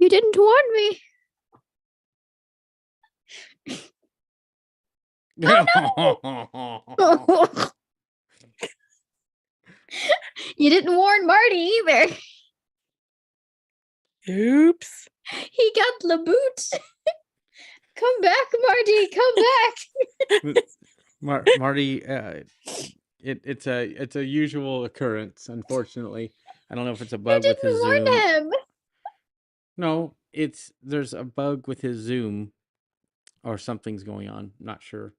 You didn't warn me. Oh, you didn't warn Marty either. Oops. He got the boot. Come back, Marty. Come back. Marty, it's a usual occurrence, unfortunately. I don't know if it's a bug with his warn Zoom. him. No, there's a bug with his Zoom or something's going on. Not sure.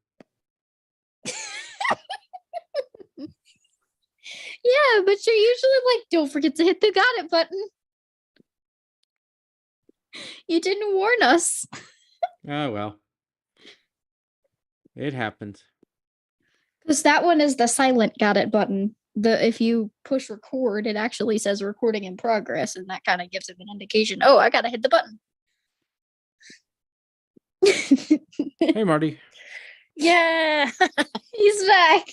Yeah, but you're usually like, don't forget to hit the got it button. You didn't warn us. Oh, well. It happens. Because that one is the silent got it button. If you push record, it actually says recording in progress, and that kind of gives him an indication. Oh, I gotta hit the button. Hey, Marty. Yeah. He's back.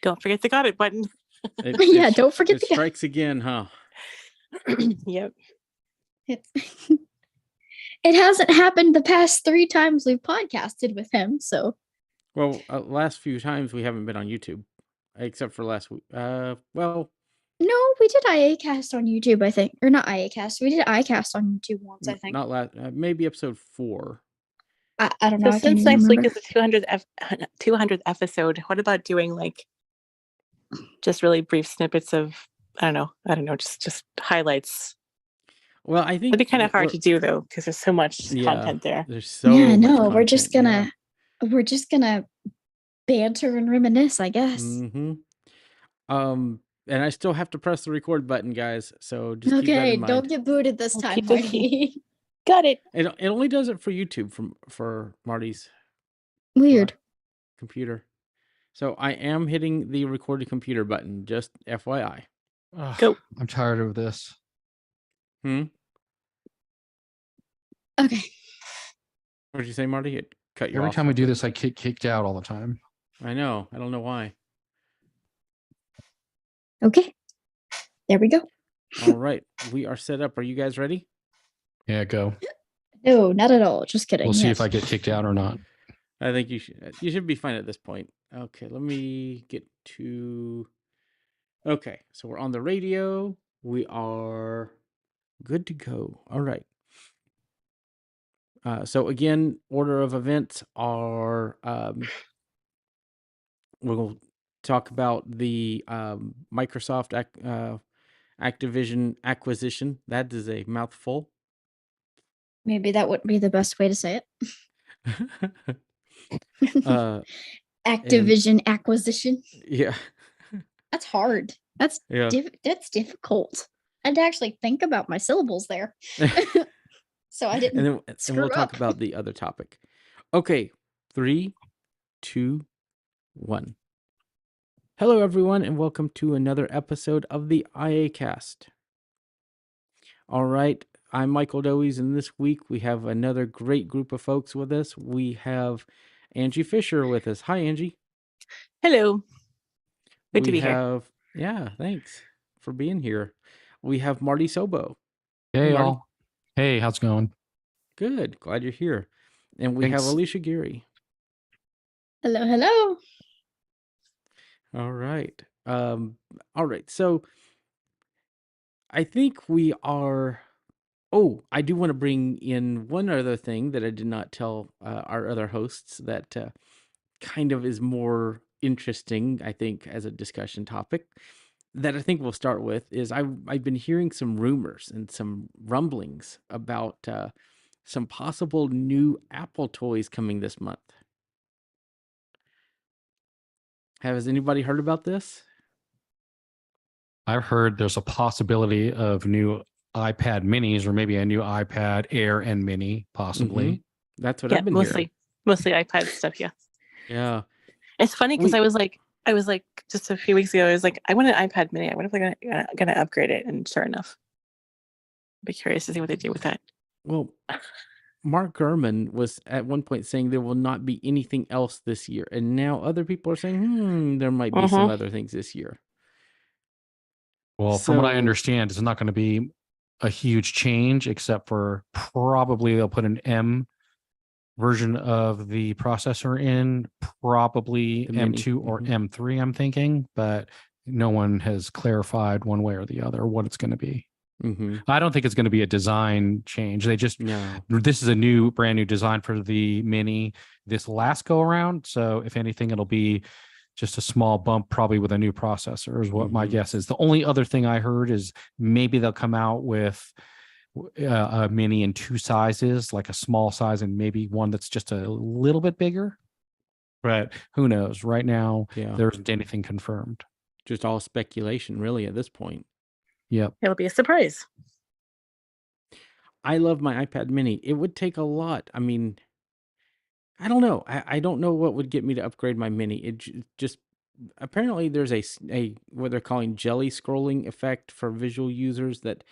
Don't forget the got it button. Don't forget it strikes again, huh? Yep. It hasn't happened the past 3 times we've podcasted with him, so. Well, last few times we haven't been on YouTube, except for last week. Well, no, we did iACast on YouTube, I think, or not iACast. We did iCast on YouTube once, I think. Not last, maybe episode 4. I don't know. So since next week is the 200th episode, what about doing like just really brief snippets of I don't know, just highlights? Well, I think it'd be kind of hard to do though because there's so much content there. There's so much no, content, we're just gonna banter and reminisce, I guess. Mm-hmm. And I still have to press the record button, guys. So just keep that in mind. Don't get booted this time, Marty. Got it. It only does it for YouTube for Marty's weird computer. So I am hitting the recorded computer button, just FYI. Go. I'm tired of this. Okay. What did you say, Marty? It cut you off. Every time we do this, I get kicked out all the time. I know. I don't know why. Okay. There we go. All right. We are set up. Are you guys ready? Yeah, go. No, not at all. Just kidding. We'll see if I get kicked out or not. I think you should be fine at this point. Okay, let me get to... Okay, so we're on the radio. We are good to go. All right. So again, order of events are... we'll talk about the Microsoft Activision acquisition. That is a mouthful. Maybe that wouldn't be the best way to say it. Activision acquisition. Yeah. That's hard. That's difficult. I had to actually think about my syllables there. So I didn't. And we'll talk about the other topic. Okay. 3, 2, 1. Hello, everyone, and welcome to another episode of the iACast. All right. I'm Michael Dowies, and this week we have another great group of folks with us. We have Angie Fisher with us. Hi, Angie. Hello. Good to be here. Yeah, thanks for being here. We have Marty Sobo. Hey, Marty. all. Hey, how's it going? Good. Glad you're here. And we have Alicia Geary. Hello, hello. All right. All right. So I think we are... Oh, I do want to bring in one other thing that I did not tell our other hosts that kind of is more interesting, I think, as a discussion topic that I think we'll start with is I've been hearing some rumors and some rumblings about some possible new Apple toys coming this month. Has anybody heard about this? I've heard there's a possibility of new iPad minis or maybe a new iPad Air and Mini, possibly. Mm-hmm. That's what I've been hearing. Mostly iPad stuff, yeah. Yeah. It's funny because I was like just a few weeks ago, I was like, I want an iPad Mini. I wonder if they're gonna upgrade it, and sure enough, I'd be curious to see what they do with that. Well, Mark Gurman was at one point saying there will not be anything else this year, and now other people are saying, there might be some other things this year. Well, from what I understand, it's not going to be a huge change, except for probably they'll put an M version of the processor in, probably The Mini. M2 or Mhm. M3, I'm thinking, but no one has clarified one way or the other what it's going to be. Mm-hmm. I don't think it's going to be a design change. No. This is a brand new design for the Mini this last go around. So if anything, it'll be just a small bump, probably with a new processor is what my Mhm. guess is. The only other thing I heard is maybe they'll come out with a Mini in two sizes, like a small size and maybe one that's just a little bit bigger. But who knows? Right now, Yeah. there isn't anything confirmed. Just all speculation, really, at this point. Yep. It'll be a surprise. I love my iPad Mini. It would take a lot. I mean, I don't know. I don't know what would get me to upgrade my Mini. Just apparently there's a what they're calling jelly scrolling effect for visual users that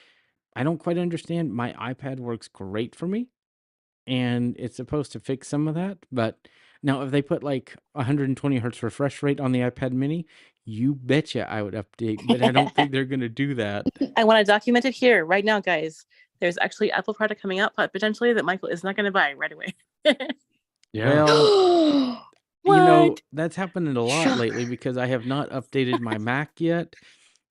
I don't quite understand. My iPad works great for me, and it's supposed to fix some of that. But now, if they put like 120 hertz refresh rate on the iPad Mini, you betcha I would update. But I don't think they're gonna do that. I want to document it here right now, guys. There's actually Apple product coming out potentially that Michael is not going to buy right away. Yeah. Well, What? that's happened a lot lately Shocker. because I have not updated my Mac yet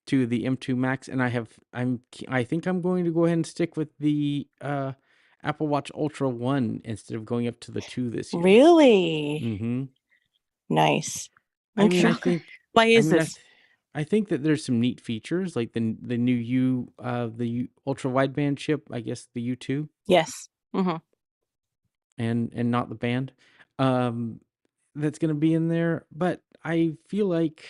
to the M2 Max, and I think I'm going to go ahead and stick with the Apple Watch Ultra 1 instead of going up to the 2 this year. Really? Mm-hmm. Nice. I mean, Shocker. Why is I this? I think that there's some neat features like the new ultra wideband chip, I guess the U2, Yes. Mm-hmm. and not the band. That's going to be in there, but I feel like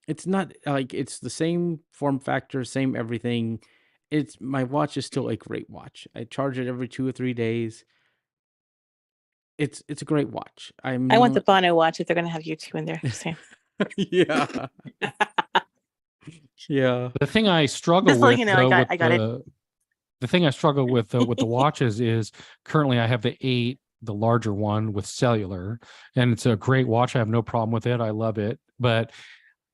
it's not like it's the same form factor, same everything. My watch is still a great watch. I charge it every 2 or 3 days. It's a great watch. I want the Bono watch if they're going to have U2 in there. Just saying. Yeah. Yeah. The thing I struggle Just so with, you know, though, I got it. The thing I struggle with the watches is currently I have the 8, the larger one with cellular, and it's a great watch. I have no problem with it. I love it. But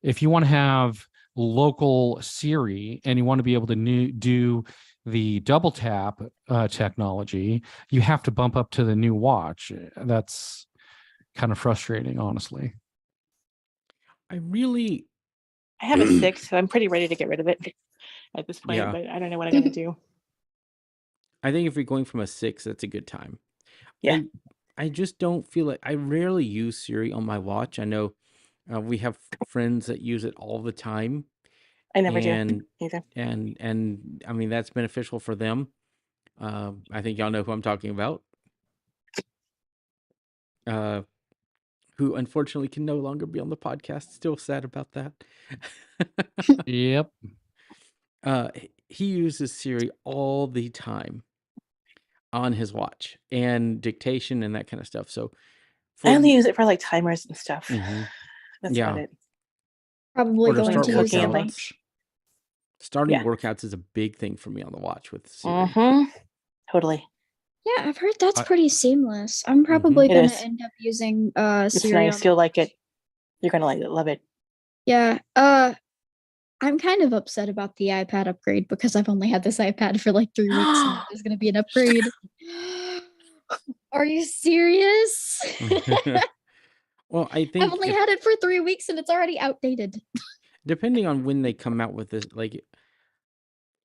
if you want to have local Siri and you want to be able to do the double tap technology, you have to bump up to the new watch. That's kind of frustrating, honestly. I really I have a 6, so I'm pretty ready to get rid of it at this point. Yeah. But I don't know what I'm going to do. I think if you're going from a 6, that's a good time. Yeah. I just don't feel like I rarely use Siri on my watch. I know we have friends that use it all the time, I never and do either. and I mean that's beneficial for them. I think y'all know who I'm talking about. Who unfortunately can no longer be on the podcast. Still sad about that. Yep. He uses Siri all the time on his watch and dictation and that kind of stuff. So I only use it for like timers and stuff. Mhm. That's Yeah. about it. Probably Or to going start to use cooking it a and workouts. bunch. Starting Yeah. workouts is a big thing for me on the watch with Siri. Mm-hmm. Totally. Yeah, I've heard that's I- pretty seamless. I'm probably It gonna is. end up using It's Siri nice. on You'll my like it. You're going to like it. Love it. Yeah. I'm kind of upset about the iPad upgrade because I've only had this iPad for like 3 weeks and there's gonna be an upgrade. Are you serious? Well, I I've think only had it for 3 weeks and it's already outdated. depending on when they come out with this, like,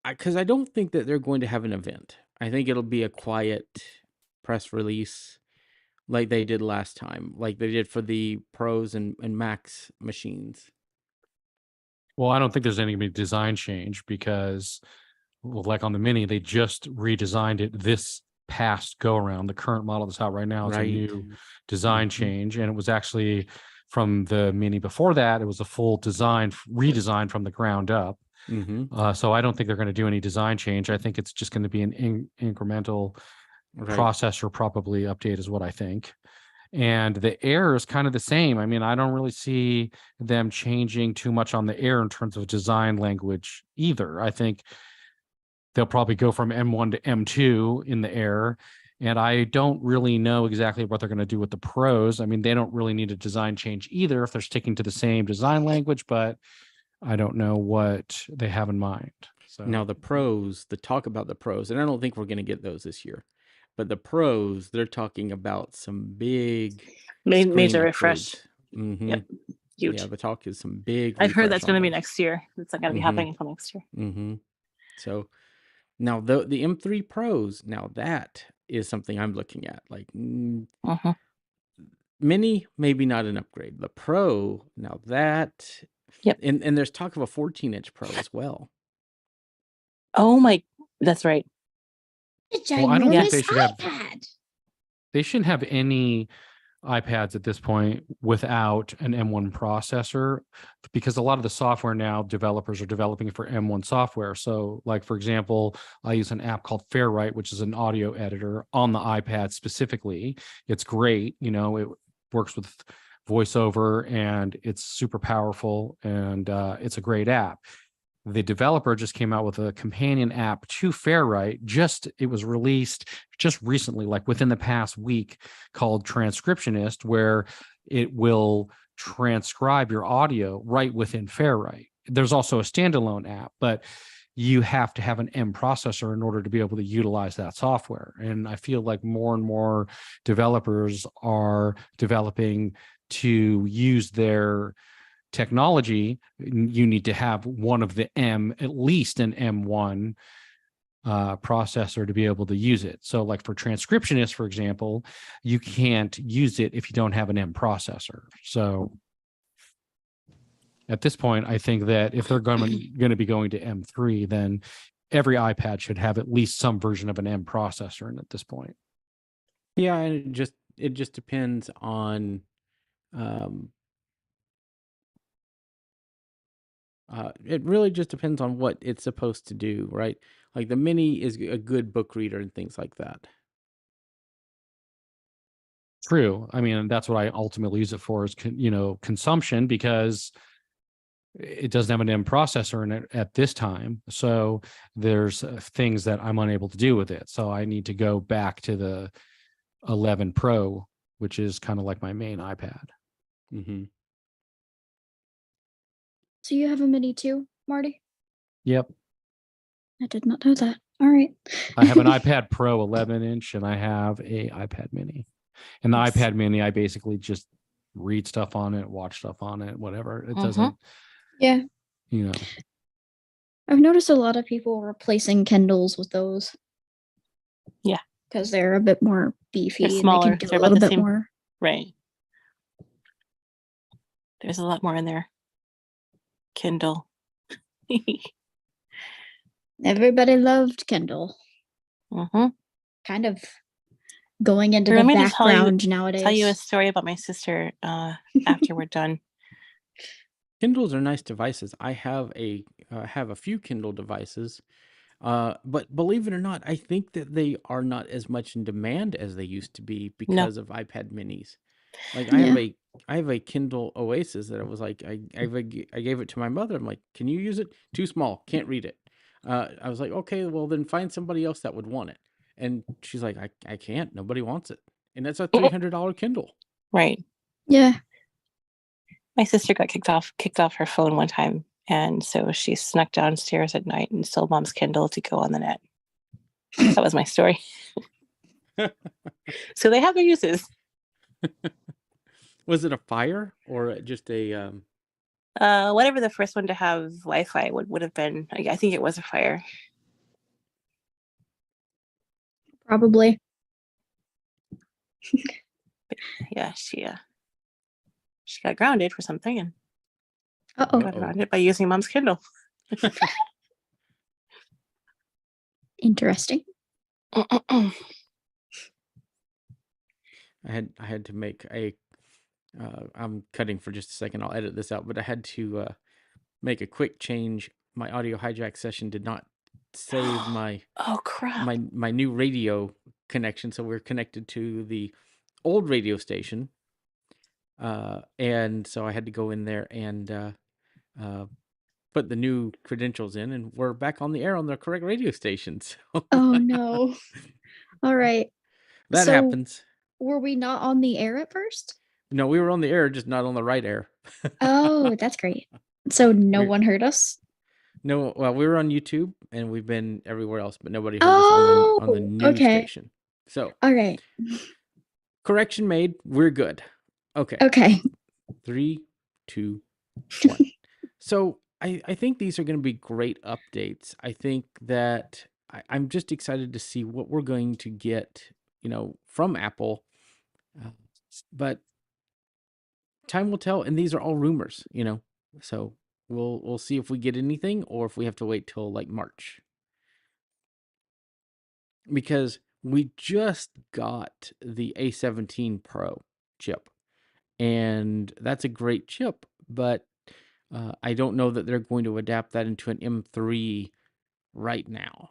because I don't think that they're going to have an event. I think it'll be a quiet press release like they did last time, like they did for the Pros and Max machines. Well, I don't think there's any design change because, well, like on the Mini, they just redesigned it this past go around. The current model that's out right now is a Right. new design Mhm. change, and it was actually from the Mini before that. It was a full redesign from the ground up. Mm-hmm. So I don't think they're going to do any design change. I think it's just going to be an incremental Right. processor probably update is what I think. And the Air is kind of the same. I mean, I don't really see them changing too much on the Air in terms of design language either. I think they'll probably go from M1 to M2 in the Air. And I don't really know exactly what they're going to do with the Pros. I mean, they don't really need a design change either if they're sticking to the same design language, but I don't know what they have in mind. So Now the pros, the talk about the pros, and I don't think we're going to get those this year, but the pros, they're talking about some big screen Major refresh. upgrades. Mm-hmm. Yep. Huge. Yeah, the talk is some big. I've heard refresh that's going to on be those. next year. It's not going to be happening until next year. Mm-hmm. So now the M3 Pros, now that is something I'm looking at. Like Mini, maybe not an upgrade. The Pro, now that. Yep. And there's talk of a 14-inch Pro as well. Oh my, that's right. Well, I don't think they should have. They shouldn't have any iPads at this point without an M1 processor, because a lot of the software now developers are developing for M1 software. So like, for example, I use an app called Fairwrite, which is an audio editor on the iPad specifically. It's great. You know, it works with voiceover and it's super powerful, and it's a great app. The developer just came out with a companion app to Fairwrite. It was released just recently, like within the past week, called Transcriptionist, where it will transcribe your audio right within Fairwrite. There's also a standalone app, but you have to have an M processor in order to be able to utilize that software. And I feel like more and more developers are developing to use their technology. You need to have one of the at least an M1 processor to be able to use it. So like for Transcriptionist, for example, you can't use it if you don't have an M processor. So at this point, I think that if they're going to be going to M3, then every iPad should have at least some version of an M processor in at this point. Yeah, and it just depends on it really just depends on what it's supposed to do, right? Like the Mini is a good book reader and things like that. True. I mean, that's what I ultimately use it for, is consumption, because it doesn't have an M processor in it at this time. So there's things that I'm unable to do with it. So I need to go back to the 11 Pro, which is kind of like my main iPad. Mm-hmm. So you have a Mini too, Marty? Yep. I did not know that. All right. I have an iPad Pro 11-inch and I have a iPad Mini. And the iPad Mini, I basically just read stuff on it, watch stuff on it, whatever. It doesn't. Yeah. I've noticed a lot of people replacing Kindles with those. Yeah. Because they're a bit more beefy. They're smaller. And they can do a little bit more. Right. There's a lot more in there. Kindle. Everybody loved Kindle. Kind of going into the background nowadays. Tell you a story about my sister after we're done. Kindles are nice devices. I have a few Kindle devices, but believe it or not, I think that they are not as much in demand as they used to be because of iPad Minis. Like I have a Kindle Oasis that I was like, I gave it to my mother. I'm like, can you use it? Too small, can't read it. I was like, okay, well then find somebody else that would want it. And she's like, I can't. Nobody wants it. And that's a $300 Kindle. Right. Yeah. My sister got kicked off her phone one time, and so she snuck downstairs at night and stole Mom's Kindle to go on the net. That was my story. So they have their uses. Was it a fire or just a whatever the first one to have Wi-Fi would have been? I think it was a fire. Probably. Yeah, she got grounded for something and got grounded by using Mom's Kindle. Interesting. I had to make a I'm cutting for just a second. I'll edit this out, but I had to make a quick change. My audio hijack session did not save my my new radio connection, so we're connected to the old radio station, and so I had to go in there and put the new credentials in, and we're back on the air on the correct radio station. So oh no! All right, that happens. Were we not on the air at first? No, we were on the air, just not on the right air. Oh, that's great. So no one heard us? No, well, we were on YouTube and we've been everywhere else, but nobody heard us on the news Okay. station. So All right. correction made. We're good. Okay. Okay. 3, 2, 1. So I think these are going to be great updates. I think that I'm just excited to see what we're going to get, from Apple. But time will tell, and these are all rumors, So we'll see if we get anything or if we have to wait till like March. Because we just got the A17 Pro chip, and that's a great chip, but I don't know that they're going to adapt that into an M3 right now.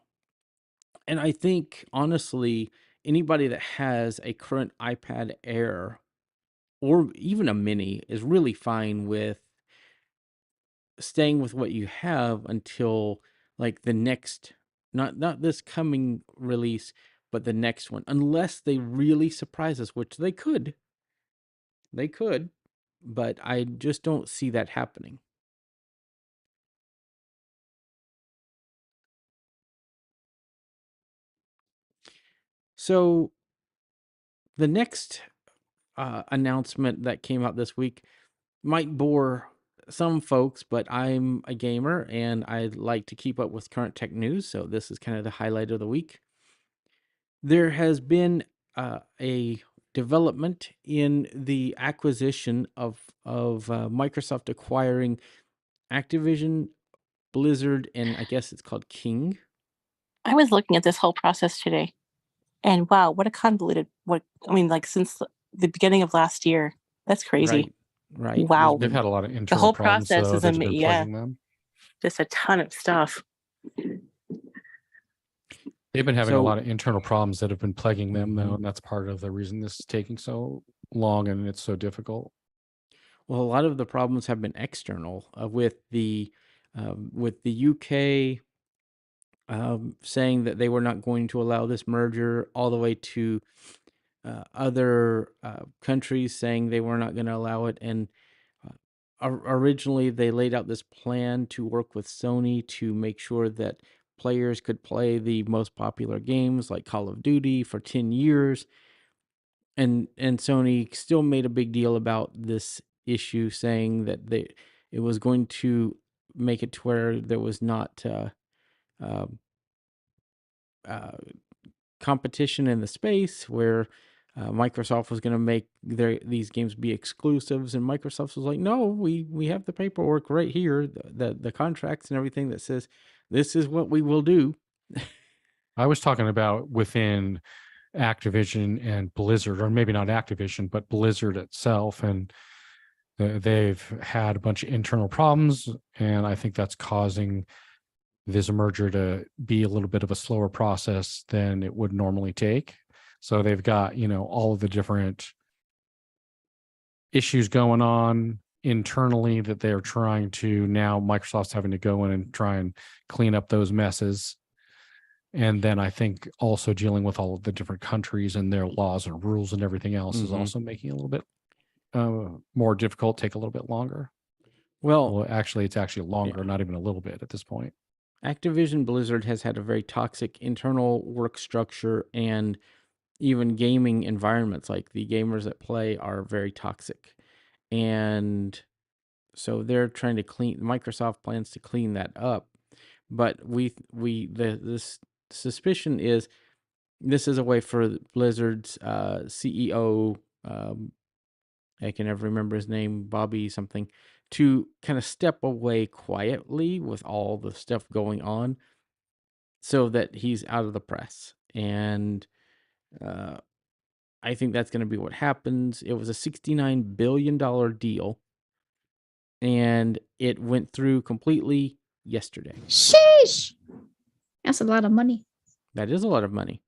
And I think, honestly, anybody that has a current iPad Air or even a mini is really fine with staying with what you have until like the next, not this coming release, but the next one, unless they really surprise us, which they could, but I just don't see that happening. So the next announcement that came out this week might bore some folks, but I'm a gamer and I like to keep up with current tech news, so this is kind of the highlight of the week. There has been a development in the acquisition of Microsoft acquiring Activision, Blizzard, and I guess it's called King. I was looking at this whole process today, and wow, what a convoluted, like since the beginning of last year. That's crazy. Right. Wow. They've had a lot of The internal whole problems process is that's been plaguing them. just a ton of stuff. They've been having a So- lot of internal problems that have been plaguing them, though, and that's part of the reason this is taking so long and it's so difficult. Well, a lot of the problems have been external with the UK saying that they were not going to allow this merger, all the way to other countries saying they were not going to allow it. And originally, they laid out this plan to work with Sony to make sure that players could play the most popular games like Call of Duty for 10 years. And Sony still made a big deal about this issue, saying that it was going to make it to where there was not competition in the space, where Microsoft was going to make these games be exclusives, and Microsoft was like, "No, we have the paperwork right here, the contracts and everything that says this is what we will do." I was talking about within Activision and Blizzard, or maybe not Activision, but Blizzard itself. And they've had a bunch of internal problems. And I think that's causing this merger to be a little bit of a slower process than it would normally take. So they've got, all of the different issues going on internally that they're trying to, now Microsoft's having to go in and try and clean up those messes. And then I think also dealing with all of the different countries and their laws and rules and everything else is Mhm. also making it a little bit more difficult, take a little bit longer. Well, Well, actually, it's actually longer, Yeah. not even a little bit at this point. Activision Blizzard has had a very toxic internal work structure and even gaming environments. Like, the gamers that play are very toxic. And so they're trying to Microsoft plans to clean that up. But this suspicion is this is a way for Blizzard's CEO, I can never remember his name, Bobby something, to kind of step away quietly with all the stuff going on, so that he's out of the press. And I think that's going to be what happens. It was a $69 billion deal, and it went through completely yesterday. Sheesh. That's a lot of money. That is a lot of money,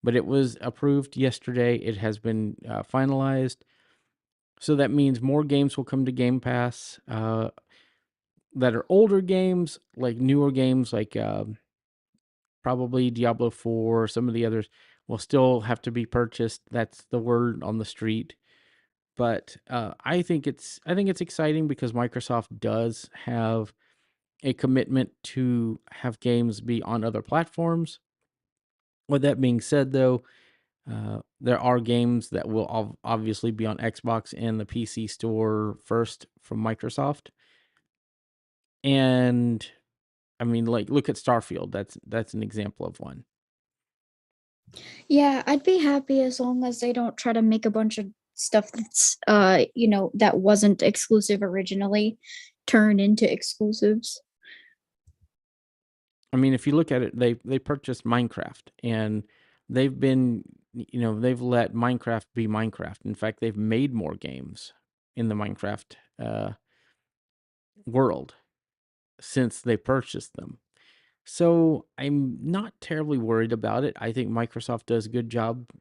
but it was approved yesterday. It has been finalized. So that means more games will come to Game Pass that are older games, like newer games, like probably Diablo 4, some of the others will still have to be purchased. That's the word on the street. But I think it's exciting because Microsoft does have a commitment to have games be on other platforms. With that being said, though, there are games that will obviously be on Xbox and the PC store first from Microsoft. And I mean, like, look at Starfield. That's an example of one. Yeah, I'd be happy as long as they don't try to make a bunch of stuff that's that wasn't exclusive originally turn into exclusives. I mean, if you look at it, they purchased Minecraft, and they've been, they've let Minecraft be Minecraft. In fact, they've made more games in the Minecraft world since they purchased them. So I'm not terribly worried about it. I think Microsoft does a good job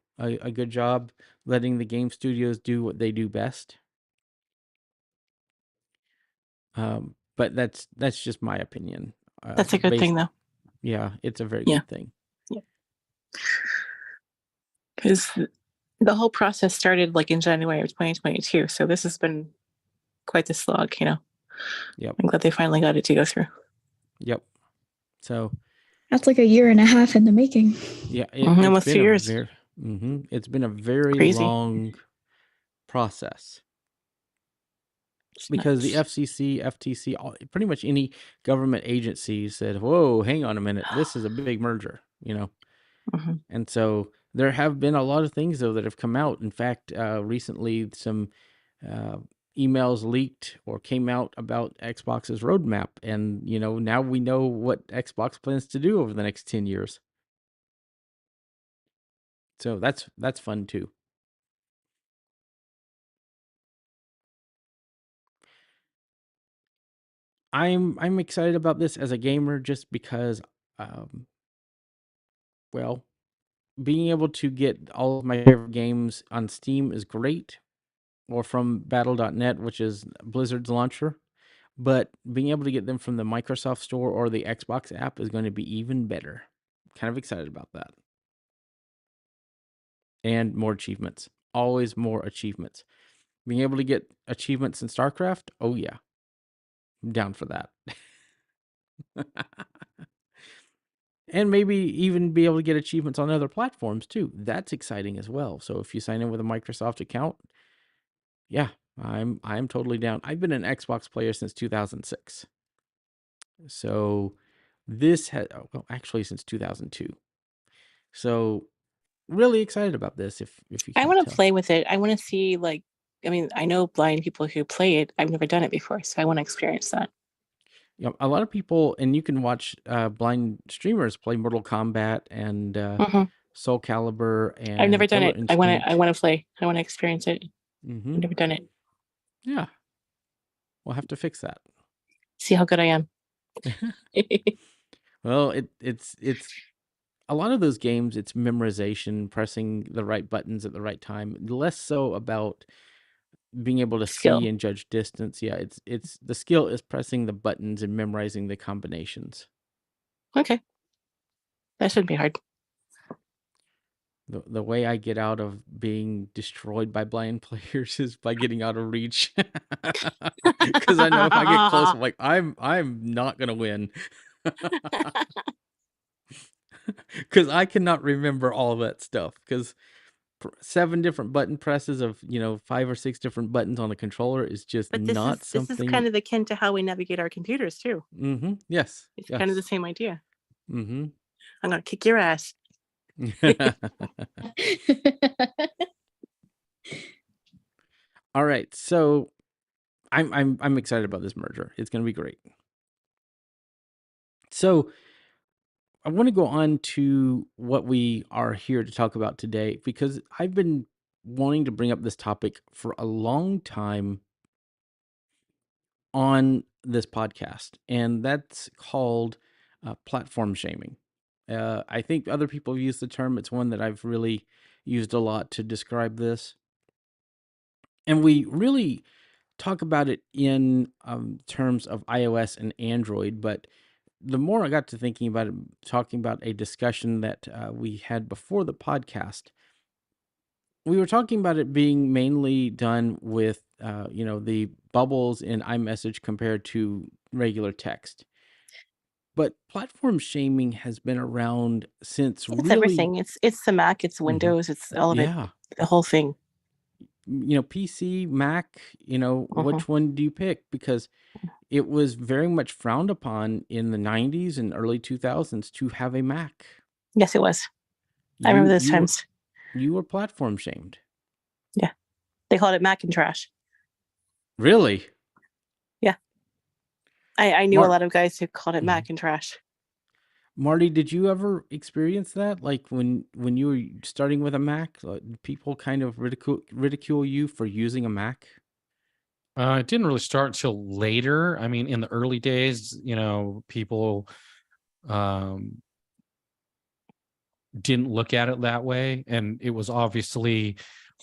letting the game studios do what they do best. But that's just my opinion. That's a good thing, though. Yeah, it's a very Yeah. good thing. Yeah. Because the whole process started like in January of 2022. So this has been quite the slog, Yep. I'm glad they finally got it to go through. Yep. So That's like a year and a half in the making. yeah, almost 2 years. It's been a very Crazy. long process. It's Because the nuts. FCC, FTC, pretty much any government agency said, whoa, hang on a minute, this is a big merger, Mhm. And so there have been a lot of things, though, that have come out. In fact, recently some emails leaked or came out about Xbox's roadmap. And, now we know what Xbox plans to do over the next 10 years. So that's fun, too. I'm excited about this as a gamer just because, well, being able to get all of my favorite games on Steam is great, or from Battle.net, which is Blizzard's launcher. But being able to get them from the Microsoft Store or the Xbox app is going to be even better. Kind of excited about that. And more achievements. Always more achievements. Being able to get achievements in StarCraft, oh yeah. I'm down for that. And maybe even be able to get achievements on other platforms too. That's exciting as well. So if you sign in with a Microsoft account, yeah, I'm totally down. I've been an Xbox player since 2006. So this has, well, actually since 2002. So really excited about this. If you I can't want to tell. play with it. I want to see, I know blind people who play it. I've never done it before, so I want to experience that. Yeah, a lot of people, and you can watch blind streamers play Mortal Kombat and Soul Calibur and I've never done Killer it. Instinct. I want to play. I want to experience it. Mm-hmm. I've never done it. Yeah, we'll have to fix that. See how good I am. Well, it's a lot of those games. It's memorization, pressing the right buttons at the right time. Less so about being able to Skill. see and judge distance. Yeah, it's the skill is pressing the buttons and memorizing the combinations. Okay, that shouldn't be hard. The way I get out of being destroyed by blind players is by getting out of reach. Because I know if I get close, I'm like, I'm not gonna win. Because I cannot remember all that stuff. Because 7 different button presses of 5 or 6 different buttons on the controller is just But not this something. is kind of akin to how we navigate our computers too. Mm-hmm. Yes. It's kind of the same idea. Mm-hmm. I'm gonna kick your ass. All right, so I'm excited about this merger. It's going to be great. So I want to go on to what we are here to talk about today, because I've been wanting to bring up this topic for a long time on this podcast, and that's called platform shaming. I think other people have used the term. It's one that I've really used a lot to describe this. And we really talk about it in terms of iOS and Android, but the more I got to thinking about it, talking about a discussion that we had before the podcast, we were talking about it being mainly done with, the bubbles in iMessage compared to regular text. But platform shaming has been around since It's really, everything. It's the Mac, it's Windows, it's all of it, yeah, the whole thing. PC, Mac, Mhm. which one do you pick? Because it was very much frowned upon in the 90s and early 2000s to have a Mac. Yes, it was. I remember those You were, times. you were platform shamed. Yeah. They called it Macintosh. Really? Yeah. I knew a Mar- lot of guys who called it Mhm. Macintosh. Marty, did you ever experience that? Like when you were starting with a Mac, people kind of ridicule you for using a Mac? It didn't really start until later. I mean, in the early days, people um, didn't look at it that way, and it was obviously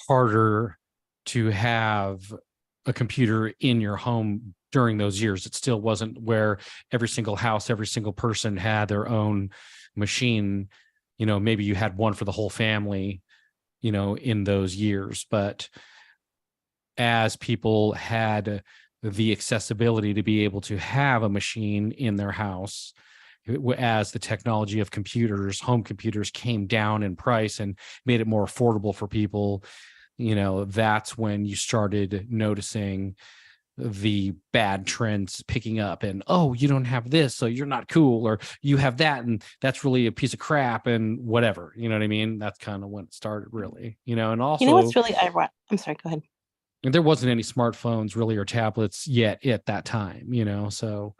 harder to have a computer in your home during those years. It still wasn't where every single house, every single person had their own machine. Maybe you had one for the whole family, in those years. But as people had the accessibility to be able to have a machine in their house, as the technology of computers, home computers, came down in price and made it more affordable for people, that's when you started noticing the bad trends picking up. And, oh, you don't have this, so you're not cool, or you have that and that's really a piece of crap, and whatever. You know what I mean? That's kind of when it started, really. And also, You know what's really ironic? I'm sorry, go ahead. and there wasn't any smartphones really or tablets yet at that time, so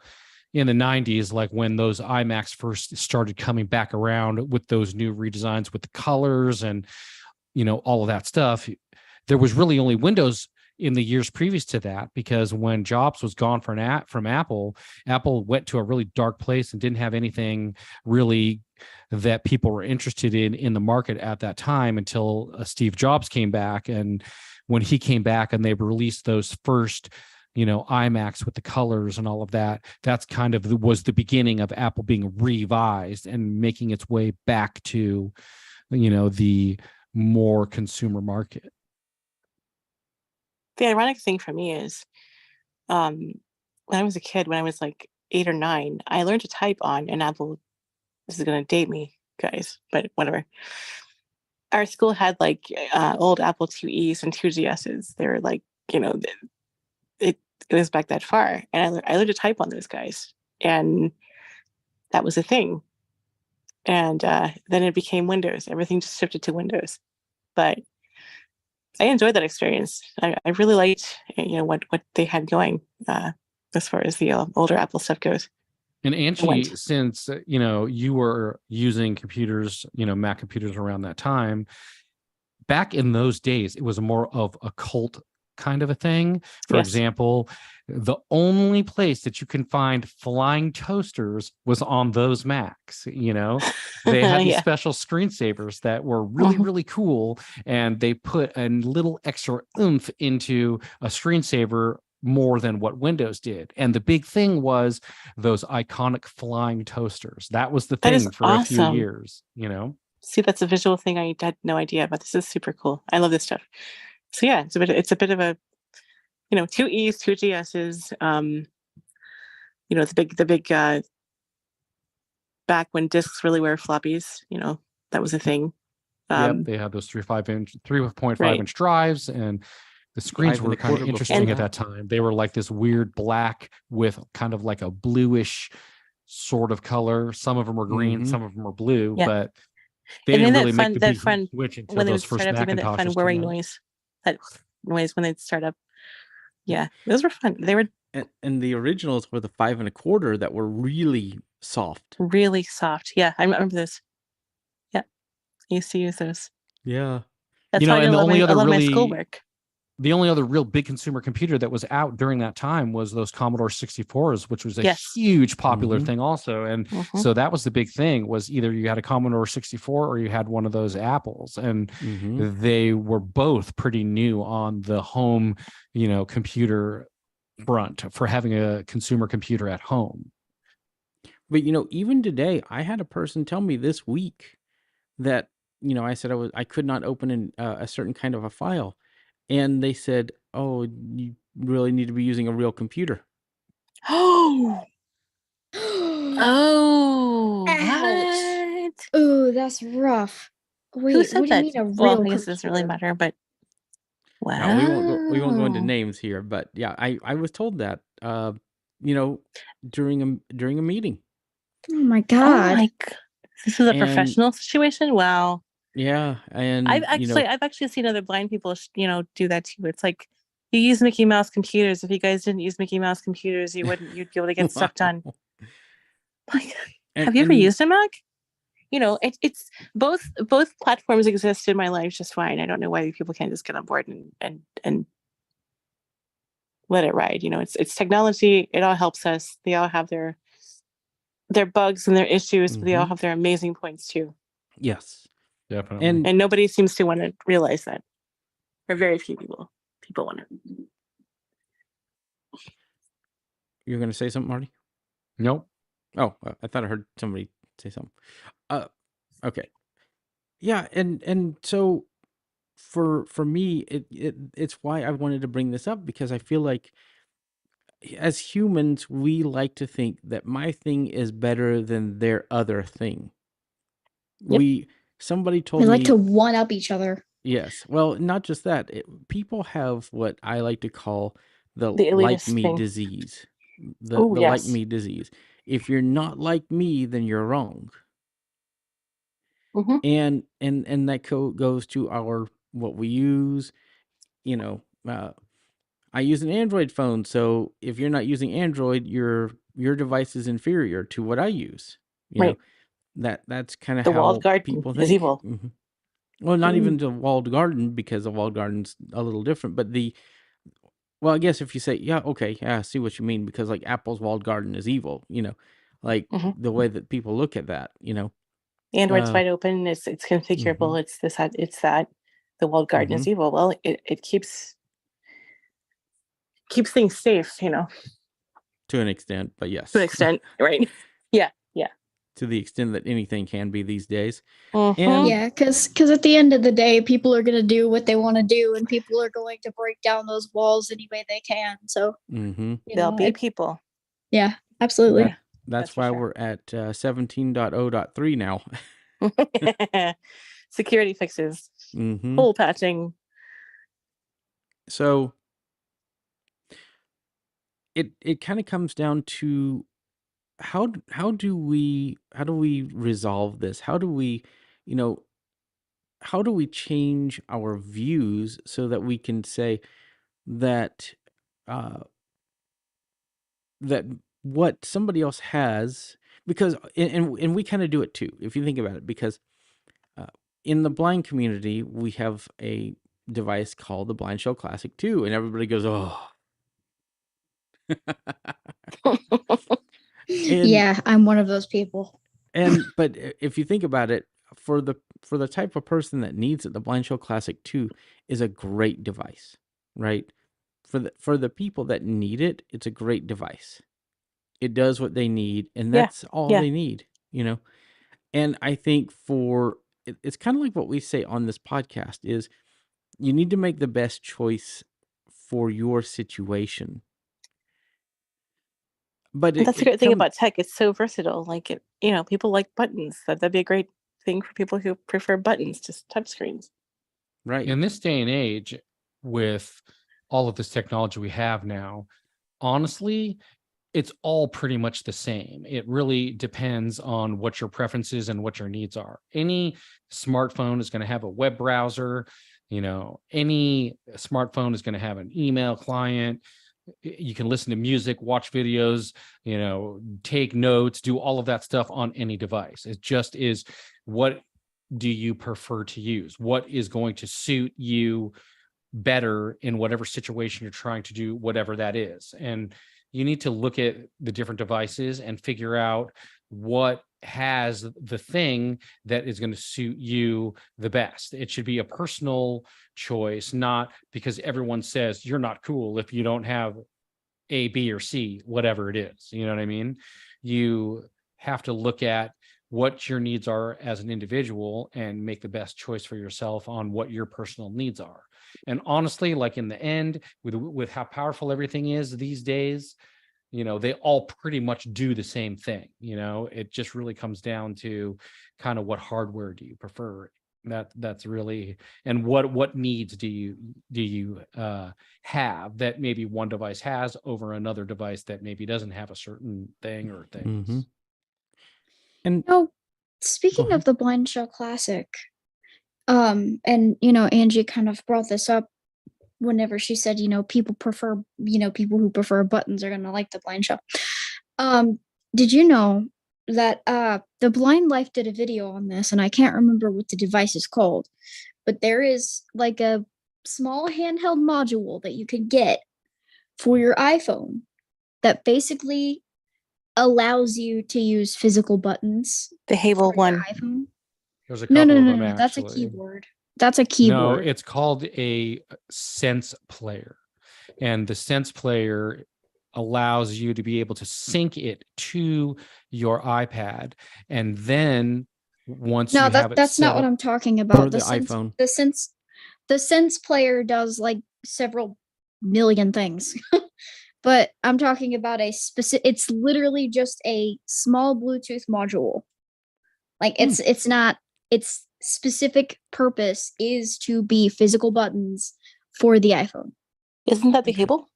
in the 90s, like when those iMacs first started coming back around with those new redesigns with the colors and all of that stuff, there was really only Windows in the years previous to that, because when Jobs was gone from Apple went to a really dark place and didn't have anything really that people were interested in the market at that time, until Steve Jobs came back. And when he came back and they released those first iMacs with the colors and all of that, that's kind of was the beginning of Apple being revised and making its way back to the more consumer market. The ironic thing for me is, when I was a kid, when I was like 8 or 9, I learned to type on an Apple. This is going to date me, guys, but whatever. Our school had like old Apple IIe's and 2GS's. They were like, it goes back that far. And I learned to type on those guys. And that was a thing. And then it became Windows. Everything just shifted to Windows. But I enjoyed that experience. I really liked, what they had going as far as the older Apple stuff goes. And Angie, since you were using computers, Mac computers around that time, back in those days, it was more of a cult kind of a thing. For Yes. example, the only place that you can find flying toasters was on those Macs. They had these Yeah. special screensavers that were really, really cool, and they put a little extra oomph into a screensaver more than what Windows did. And the big thing was those iconic flying toasters. That was the thing for a few awesome. years, See, that's a visual thing I had no idea about. This is super cool. I love this stuff. So yeah, it's a bit of a, 2E's, 2GS's, the big back when discs really were floppies, that was a thing. Yep, they had those 3.5 Right. inch drives, and the screens were kind of 5.25 interesting before at that time. They were like this weird black with kind of like a bluish sort of color. Some of them were green, some of them were blue, Yeah. but they And didn't then really make the that big fun switch until when they would those first start up, they made that fun Macintoshes whirring came out. noise. That noise when they'd start up. Yeah, those were fun. They were And the originals were the 5.25 that were really soft. really soft. Yeah, I remember those. Yeah, I used to use those. Yeah. That's how I and did a lot of my schoolwork. The only other real big consumer computer that was out during that time was those Commodore 64s, which was a Yes. huge popular thing also. And so that was the big thing, was either you had a Commodore 64 or you had one of those Apples. And they were both pretty new on the home, computer front for having a consumer computer at home. But even today, I had a person tell me this week that I said I could not open a certain kind of a file, and they said, "Oh, you really need to be using a real computer." Oh, Oh, Ouch. what? Ooh, that's rough. Who Wait, said what do you that? mean a Well, real I guess it doesn't really computer? matter, but No, we won't go into wow. names here, but yeah, I was told that you know, during a meeting. Oh my Oh god. my this is a And professional situation. Wow. yeah, I've and actually I've actually seen other blind people, do that too. It's like you use Mickey Mouse computers. If you guys didn't use Mickey Mouse computers, you'd be able to get stuff done. wow. Like, And have you ever and used a Mac? It's both platforms exist in my life just fine. I don't know why people can't just get on board and let it ride. It's technology. It all helps us. They all have their bugs and their issues, but they all mhm, have their amazing points too. yes. Definitely. And And nobody seems to want to realize that. Or very few people want to. you're going to say something, Marty? Nope. Oh, I thought I heard somebody say something. Uh, okay. Yeah, and so for me, it's why I wanted to bring this up, because I feel like as humans, we like to think that my thing is better than their other thing. Yep. Somebody We told like to me, one up each other. yes. Well, not just that. People have what I like to call the The like elitist me thing. disease. The Oh, the like yes. me disease. If you're not like me, then you're wrong. Mm-hmm. And that goes to our what we use. You know, I use an Android phone, so if you're not using Android, your device is inferior to what I use. You know, Right. that's kind of The walled how garden people is think. evil. Well, not Mm. even the walled garden, because the walled garden's a little different, but well, I guess if you say, yeah, okay, yeah, I see what you mean, because like Apple's walled garden is evil, like Mm-hmm. the way that people look at that. Android's Uh, wide open. It's configurable. mhm, It's this. It's that. The walled garden is mhm, evil. Well, it keeps things safe. to an extent, but To an yes, extent, right? Yeah. Yeah. to the extent that anything can be these days. Mm-hmm. And Yeah, because at the end of the day, people are going to do what they want to do, and people are going to break down those walls any way they can. So, mhm, There'll be people. yeah, absolutely. Yeah, that's that's for why sure. we're at 17.0.3 now. Security fixes, hmm hole patching. So it kind of comes down to how do we resolve this? You know, how do we change our views so that we can say that uh, that what somebody else has, because and we kind of do it too, if you think about it, because uh, in the blind community we have a device called the Blind Shell Classic 2, and everybody goes, oh. and Yeah, I'm one of those people. but if you think about it, for the type of person that needs it, the Blind Shell Classic 2 is a great device, right? For the people that need it, it's a great device. It does what they need, and Yeah. that's all Yeah. they need. And I think it's kind of like what we say on this podcast is you need to make the best choice for your situation. But That's the it great thing come about tech. It's so versatile. Like people like buttons. That'd be a great thing for people who prefer buttons, just touchscreens. right. In this day and age, with all of this technology we have now, honestly, it's all pretty much the same. It really depends on what your preferences and what your needs are. Any smartphone is going to have a web browser. Any smartphone is going to have an email client. You can listen to music, watch videos, take notes, do all of that stuff on any device. It just is, what do you prefer to use? What is going to suit you better in whatever situation you're trying to do, whatever that is. And you need to look at the different devices and figure out what has the thing that is going to suit you the best. It should be a personal choice, not because everyone says you're not cool if you don't have A, B, or C, whatever it is. You know what I mean? You have to look at what your needs are as an individual and make the best choice for yourself on what your personal needs are. And honestly, like in the end, with how powerful everything is these days, they all pretty much do the same thing. It just really comes down to kind of what hardware do you prefer. That's really, and what needs do you have that maybe one device has over another device that maybe doesn't have a certain thing or things. Mhm. And No, go speaking ahead. of the Blind Shell Classic, and Angie kind of brought this up whenever she said, people prefer, people who prefer buttons are gonna like the Blind Shell. Did you know that the Blind Life did a video on this, and I can't remember what the device is called, but there is like a small handheld module that you could get for your iPhone that basically allows you to use physical buttons The Hable for your one. iPhone. There's a No, couple no, of no, them no, that's a actually. keyboard. That's a No, keyboard. it's called a Sense Player, and the Sense Player allows you to be able to sync it to your iPad, and then once No, you have it that's set not what up I'm talking Or about. the iPhone. The Sense Player does like several million things. But I'm talking about it's literally just a small Bluetooth module. Like it's not its specific purpose is to be physical buttons for the iPhone. Isn't that the Okay. Hable?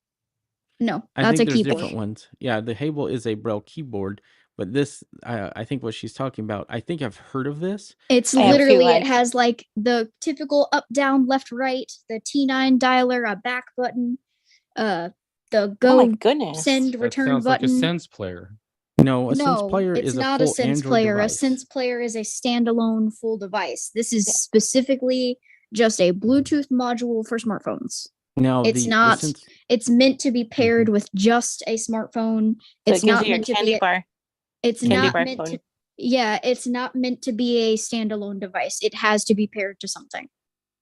No, I that's a think there's keyboard. different ones. Yeah, the Hable is a Braille keyboard, but this, I think what she's talking about, I think I've heard of this. It's I have too, literally, it I've- has like the typical up, down, left, right, the T9 dialer, a back button, the Oh go my goodness. send that return sounds like a button. Sense Player. No, a Sense No, Player it's is a not a full Sense Android Player. A device. Sense Player is a standalone full device. This is Yeah. specifically just a Bluetooth module for smartphones. Now It's the not. Sense, It's meant to be paired with just a smartphone. So It's it gives not you your meant to candy be. bar. It's Candy not bar meant phone. to. Yeah, it's not meant to be a standalone device. It has to be paired to something.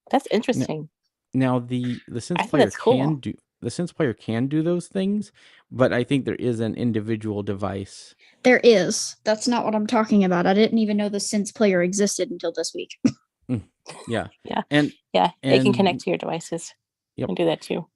That's interesting. now the Sense think Player that's cool. can do the Sense Player can do those things, but I think there is an individual device. There is. That's not what I'm talking about. I didn't even know the Sense Player existed until this week. Yeah. Yeah. And Yeah, it can and connect to your devices. Yep. And do that too.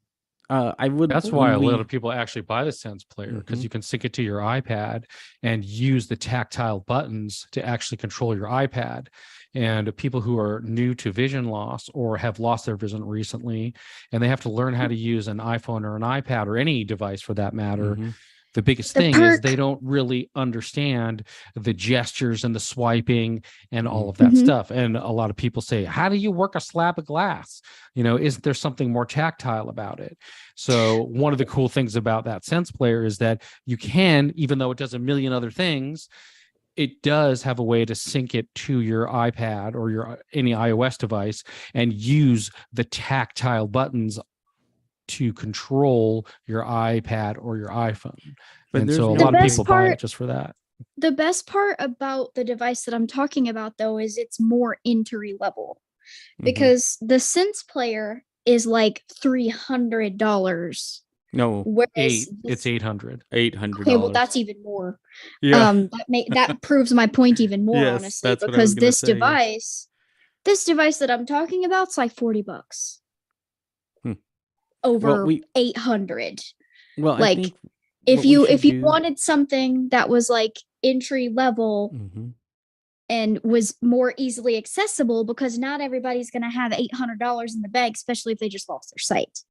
I would. That's why a when lot we- of people actually buy the Sense Player, because Mhm. you can sync it to your iPad and use the tactile buttons to actually control your iPad. And people who are new to vision loss or have lost their vision recently, and they have to learn how to use an iPhone or an iPad or any device for that matter, Mhm. the biggest The thing is perk- they don't really understand the gestures and the swiping and all of that Mhm. stuff. And a lot of people say, how do you work a slab of glass? Isn't there something more tactile about it? So one of the cool things about that Sense Player is that you can, even though it does a million other things, it does have a way to sync it to your iPad or your any iOS device and use the tactile buttons to control your iPad or your iPhone. But And there's so a no lot of best people buy it part- just for that. The best part about the device that I'm talking about, though, is it's more entry level. Mhm. Because the Sense Player is like $300. No, Whereas It's 800. $800. okay, well, that's even more. Yeah. That proves my point even more, Yes, honestly, that's what I was because gonna this say, yeah. this device that I'm talking about is like $40 Hmm. over we- 800. Well, I Like, think if what we you should do- wanted something that was like entry level Mhm. and was more easily accessible, because not everybody's going to have $800 in the bag, especially if they just lost their sight.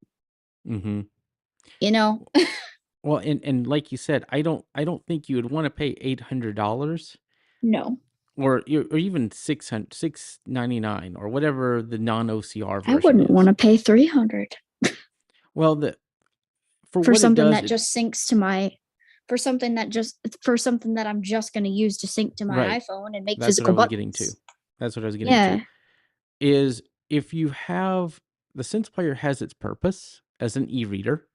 Mhm. You know, Well, and like you said, I don't think you would want to pay $800 no, or even $699 or whatever the non-OCR version I wouldn't is. want to pay 300 Well, for for what something it does, that just syncs to my for something that I'm just going to use to sync to my Right. iPhone and make that's what I physical was buttons. getting to. That's what I was getting Yeah. to. Is if you have the Sense Player has its purpose as an e-reader,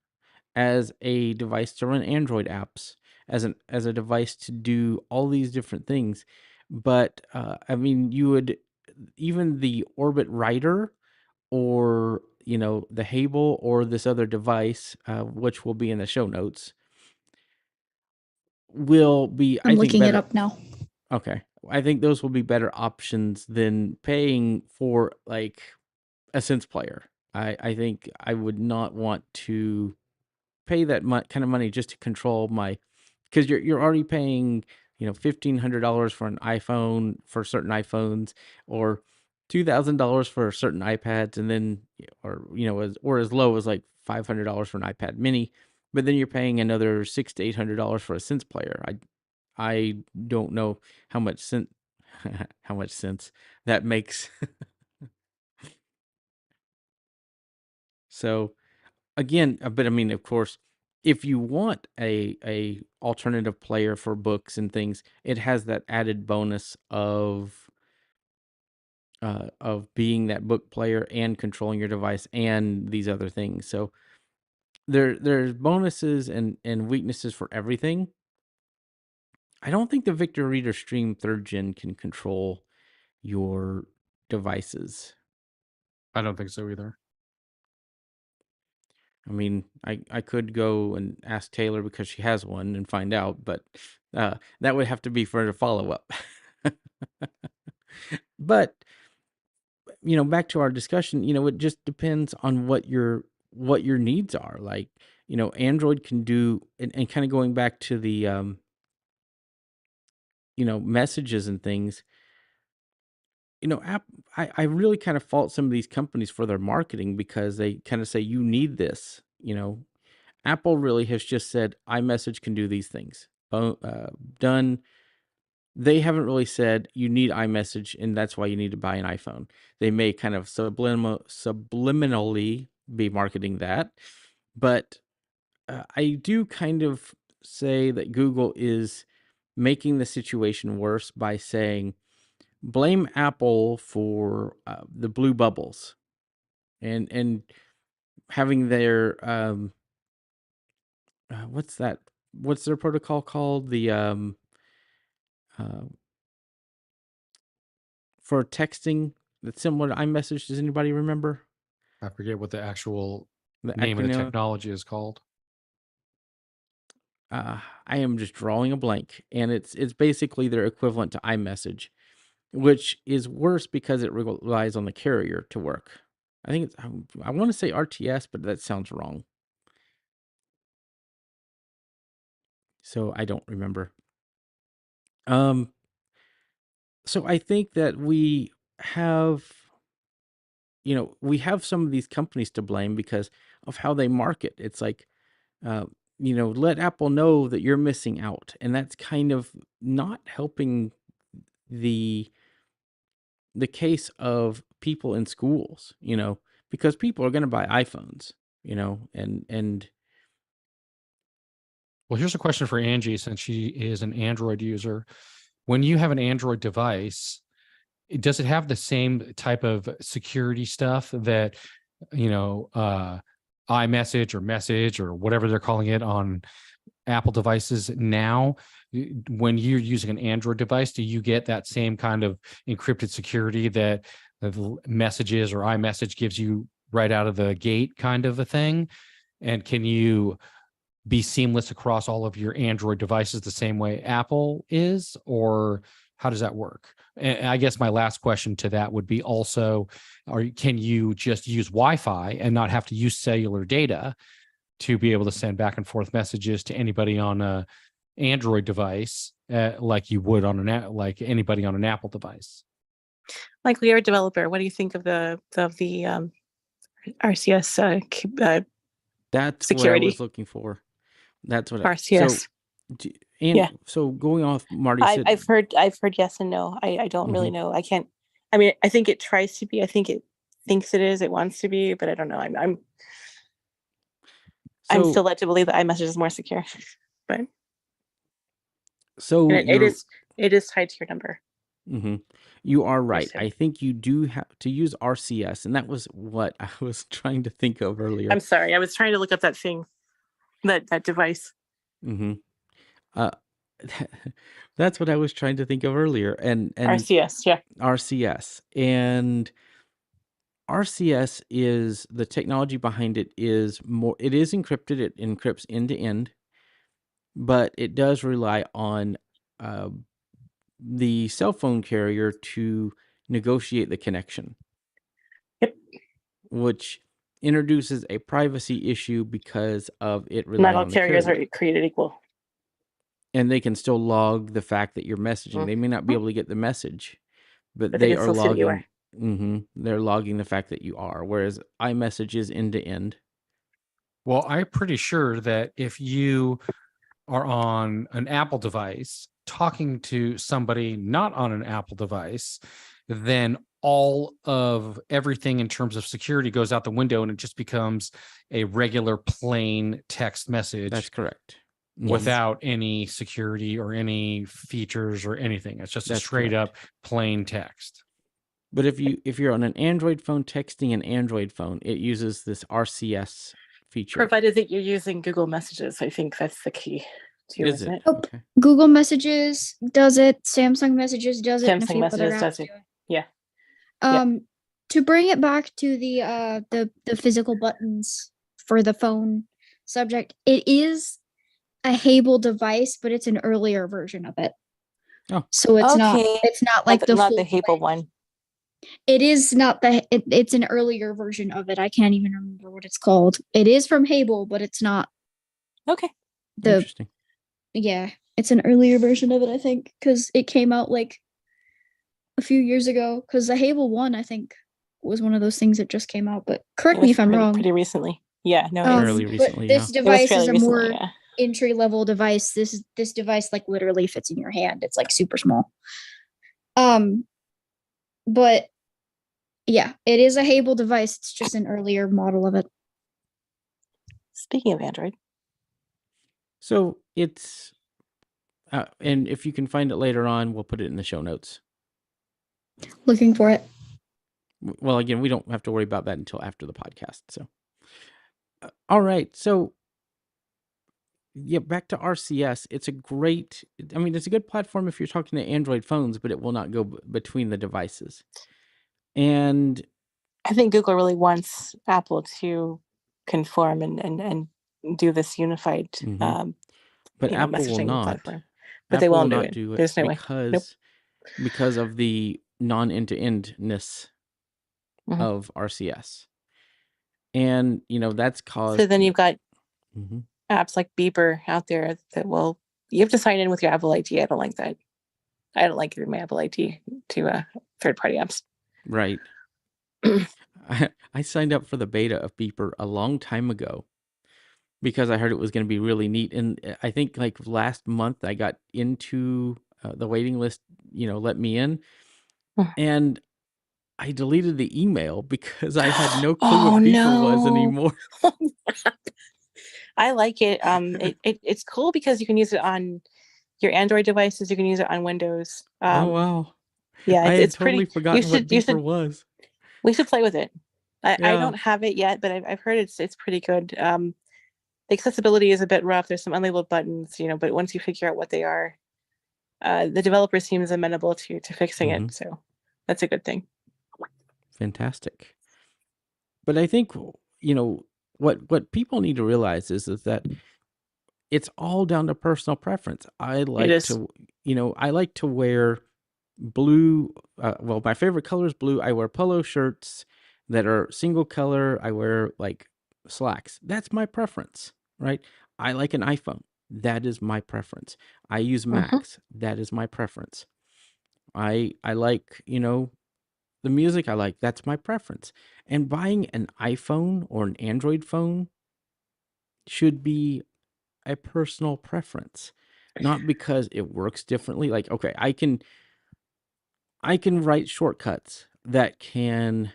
as a device to run Android apps, as a device to do all these different things. But I mean, you would even the Orbit Writer, or the Hable, or this other device, which will be in the show notes, will be I'm I think looking better. it up now. Okay, I think those will be better options than paying for like a Sense Player. I think I would not want to pay that kind of money just to control because you're already paying, $1,500 for an iPhone, for certain iPhones, or $2,000 for certain iPads, and then, or as low as like $500 for an iPad Mini, but then you're paying another $600 to $800 for a Sense player. I don't know how much sense how much sense that makes. So again, but I mean, of course, if you want a alternative player for books and things, it has that added bonus of being that book player and controlling your device and these other things. So there's bonuses and weaknesses for everything. I don't think the Victor Reader Stream 3rd Gen can control your devices. I don't think so either. I mean, I could go and ask Taylor because she has one and find out, but that would have to be for a follow up. But back to our discussion, it just depends on what your needs are. Like, Android can do, and kind of going back to the messages and things. I really kind of fault some of these companies for their marketing because they kind of say you need this. Apple really has just said iMessage can do these things. Done. They haven't really said you need iMessage and that's why you need to buy an iPhone. They may kind of subliminally be marketing that, but I do kind of say that Google is making the situation worse by saying blame Apple for the blue bubbles and having their what's that? What's their protocol called? The uh, for texting that's similar to iMessage. Does anybody remember I forget what the actual the name of the acronym? technology is called. I am just drawing a blank, and it's basically their equivalent to iMessage, which is worse because it relies on the carrier to work. I think it's I want to say RTS, but that sounds wrong. So I don't remember. So I think that we have some of these companies to blame because of how they market. It's like, uh, let Apple know that you're missing out, and that's kind of not helping the case of people in schools. Because people are going to buy iPhones. And Well, here's a question for Angie, since she is an Android user. When you have an Android device, does it have the same type of security stuff that, iMessage or Message or whatever they're calling it on Apple devices now? When you're using an Android device, do you get that same kind of encrypted security that the Messages or iMessage gives you right out of the gate, kind of a thing? And can you be seamless across all of your Android devices the same way Apple is, or how does that work? And I guess my last question to that would be also, can you just use Wi-Fi and not have to use cellular data to be able to send back and forth messages to anybody on a Android device, like you would on like anybody on an Apple device? Michael, you're a developer. What do you think of the RCS that's what I was security? looking for. That's what RCS. Yeah. so going off Marty said, I've heard yes and no. I don't really know. I can't. I mean, I think it tries to be. I think it thinks it is. It wants to be, but I don't know. I'm still led to believe that iMessage is more secure, but so it is tied to your number. You are right. I think you do have to use RCS, and that was what I was trying to think of earlier. I'm sorry. I was trying to look up that thing, that device. That's what I was trying to think of earlier. And RCS, yeah. RCS. And RCS is the technology behind it is encrypted. It encrypts end to end, but it does rely on the cell phone carrier to negotiate the connection. Yep. Which introduces a privacy issue because of it Not relying all on the carriers carrier. are created equal. And they can still log the fact that you're messaging. They may not be able to get the message, but But they they can are still see that you logging. They're logging the fact that you are, whereas iMessage is end to end. Well, I'm pretty sure that if you are on an Apple device talking to somebody not on an Apple device, then all of everything in terms of security goes out the window and it just becomes a regular plain text message. That's correct. Without any security or any features or anything. It's just a straight up plain text. But if you're on an Android phone texting an Android phone, it uses this RCS feature. Provided that you're using Google Messages, I think that's the key too, Is isn't it? it? Okay. Google Messages does it. Samsung Messages does it. and a Samsung few other Messages does apps it. do it. Yeah. To bring it back to the physical buttons for the phone subject, it is a Hable device, but it's an earlier version of it. Oh. So it's not like the not full the Hable one. It is not it's an earlier version of it. I can't even remember what it's called. It is from Hable, but it's not Okay. Interesting. Yeah, it's an earlier version of it, I think, because it came out like a few years ago. Because the Hable one, I think, was one of those things that just came out. But correct me if I'm wrong. Pretty recently. Yeah, no, fairly recently. But this Yeah. device is fairly a recently, more entry level device. This device like literally fits in your hand. It's like super small. But yeah, it is a Hable device. It's just an earlier model of it. Speaking of Android. So it's, and if you can find it later on, we'll put it in the show notes. Looking for it. Well, again, we don't have to worry about that until after the podcast. So, all right. So, yeah, back to RCS. It's a good platform if you're talking to Android phones, but it will not go between the devices. And I think Google really wants Apple to conform and do this unified but Apple will messaging not. platform. But Apple they won't will do not it. do it. There's no way. Because of the non-end-to-endness of RCS. And, that's caused... So then you've got apps like Beeper out there that you have to sign in with your Apple ID. I don't like that. I don't like giving my Apple ID to third-party apps. Right. I signed up for the beta of Beeper a long time ago because I heard it was going to be really neat. And I think like last month I got into the waiting list, let me in. And I deleted the email because I had no clue what Beeper was anymore. I like it. It's cool because you can use it on your Android devices. You can use it on Windows. Oh, wow. Yeah, it's totally forgotten what Beeper was. We should play with it. I don't have it yet, but I've heard it's pretty good. The accessibility is a bit rough. There's some unlabeled buttons, but once you figure out what they are, the developer seems amenable to fixing it. So that's a good thing. Fantastic. But I think, what people need to realize is that it's all down to personal preference. I like to wear blue. My favorite color is blue. I wear polo shirts that are single color. I wear like slacks. That's my preference, right? I like an iPhone. That is my preference. I use Macs. That is my preference. I like, the music I like. That's my preference. And buying an iPhone or an Android phone should be a personal preference, not because it works differently. Like, okay, I can write shortcuts that can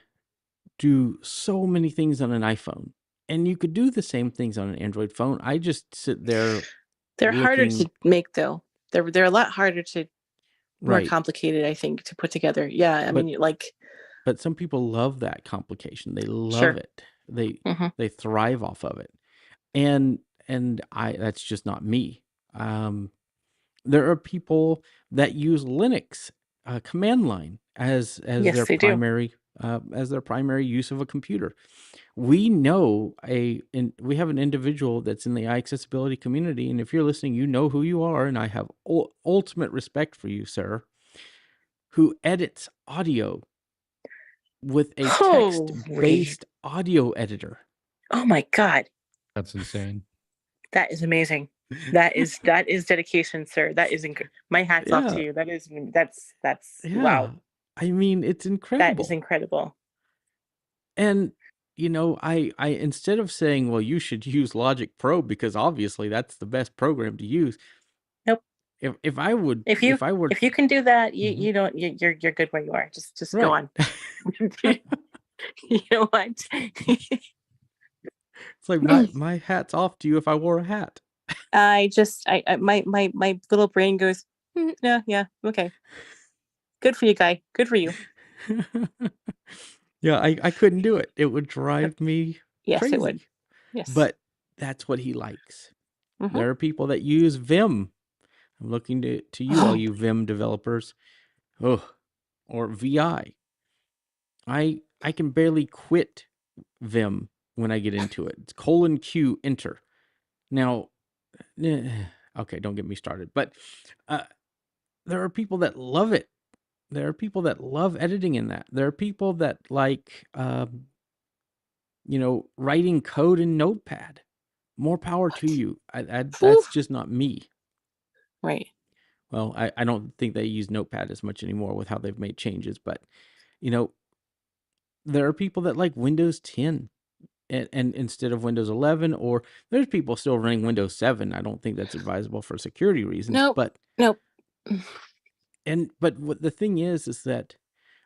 do so many things on an iPhone, and you could do the same things on an Android phone. I just sit there. They're harder to make, though. They're a lot harder to more complicated, I think, to put together. Yeah, but some people love that complication. They love it. They thrive off of it, and that's just not me. There are people that use Linux command line as their primary use of a computer. We know we have an individual that's in the iAccessibility community, and if you're listening, you know who you are, and I have ultimate respect for you, sir, who edits audio with a Holy. text-based audio editor. Oh my God. That's insane. That is amazing. That is dedication, sir. That is my hat's off to Yeah. you. That's Yeah. wow. I mean, it's That is incredible. incredible. And I instead of saying, well, you should use Logic Pro because obviously that's the best program to use. Nope. If I would, If if I were, you can do that, Mhm. you don't you're good where you are. Just go Right. on. You know what? It's like my hat's off to you if I wore a hat. I my little brain goes, yeah, okay. Good for you, guy. Good for you. Yeah, I couldn't do it. It would drive me Yes, crazy. it would. Yes. But that's what he likes. Mhm. There are people that use Vim. I'm looking to you, all you Vim developers. Oh, or VI. I can barely quit Vim when I get into it. It's :Q enter. Now, okay, don't get me started. But there are people that love it. There are people that love editing in that. There are people that like, writing code in Notepad. More power to you. That's just not me. Right. Well, I don't think they use Notepad as much anymore with how they've made changes. But, there are people that like Windows 10 and instead of Windows 11, or there's people still running Windows 7. I don't think that's advisable for security reasons. Nope. But Nope. but what the thing is that,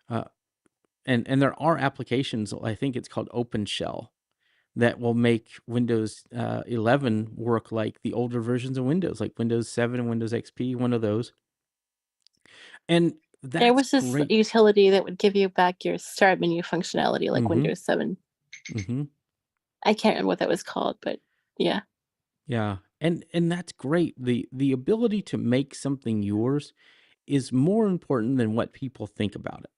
and there are applications. I think it's called OpenShell that will make Windows 11 work like the older versions of Windows, like Windows 7 and Windows XP, one of those. And that's There was this great. utility that would give you back your start menu functionality like Windows 7. Mm-hmm. I can't remember what that was called, but yeah. Yeah. And that's great. The ability to make something yours is more important than what people think about it.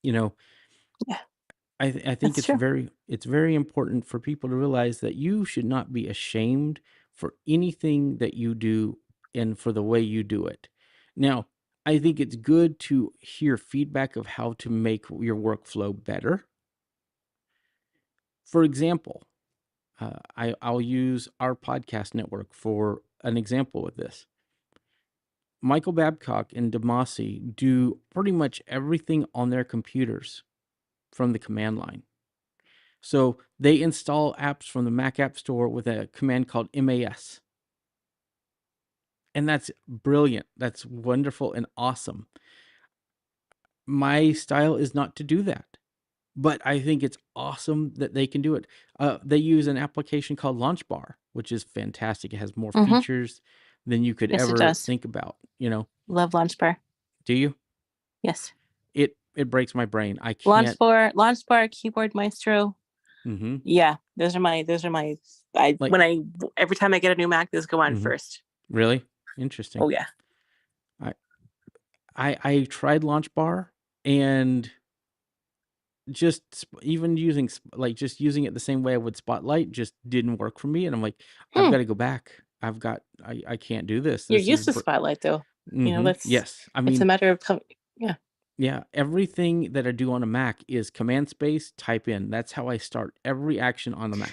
Yeah. I think That's it's true. very important for people to realize that you should not be ashamed for anything that you do and for the way you do it. Now, I think it's good to hear feedback of how to make your workflow better. For example, I'll use our podcast network for an example of this. Michael Babcock and Demasi do pretty much everything on their computers from the command line. So they install apps from the Mac App Store with a command called MAS. And that's brilliant. That's wonderful and awesome. My style is not to do that, but I think it's awesome that they can do it. They use an application called LaunchBar, which is fantastic. It has more features than you could Yes, it ever does. think about. Love LaunchBar. Do you? Yes. It breaks my brain. I can't. LaunchBar, Keyboard Maestro. Mm-hmm. Yeah, those are my. Every time I get a new Mac, those go on first. Really? Interesting. Oh yeah. I tried LaunchBar and just even using it the same way I would Spotlight just didn't work for me. And I'm like, I've got to go back. I can't do this. You're This used is to Spotlight though. That's yes. I it's a mean, matter of yeah. yeah, everything that I do on a Mac is command space, type in. That's how I start every action on the Mac.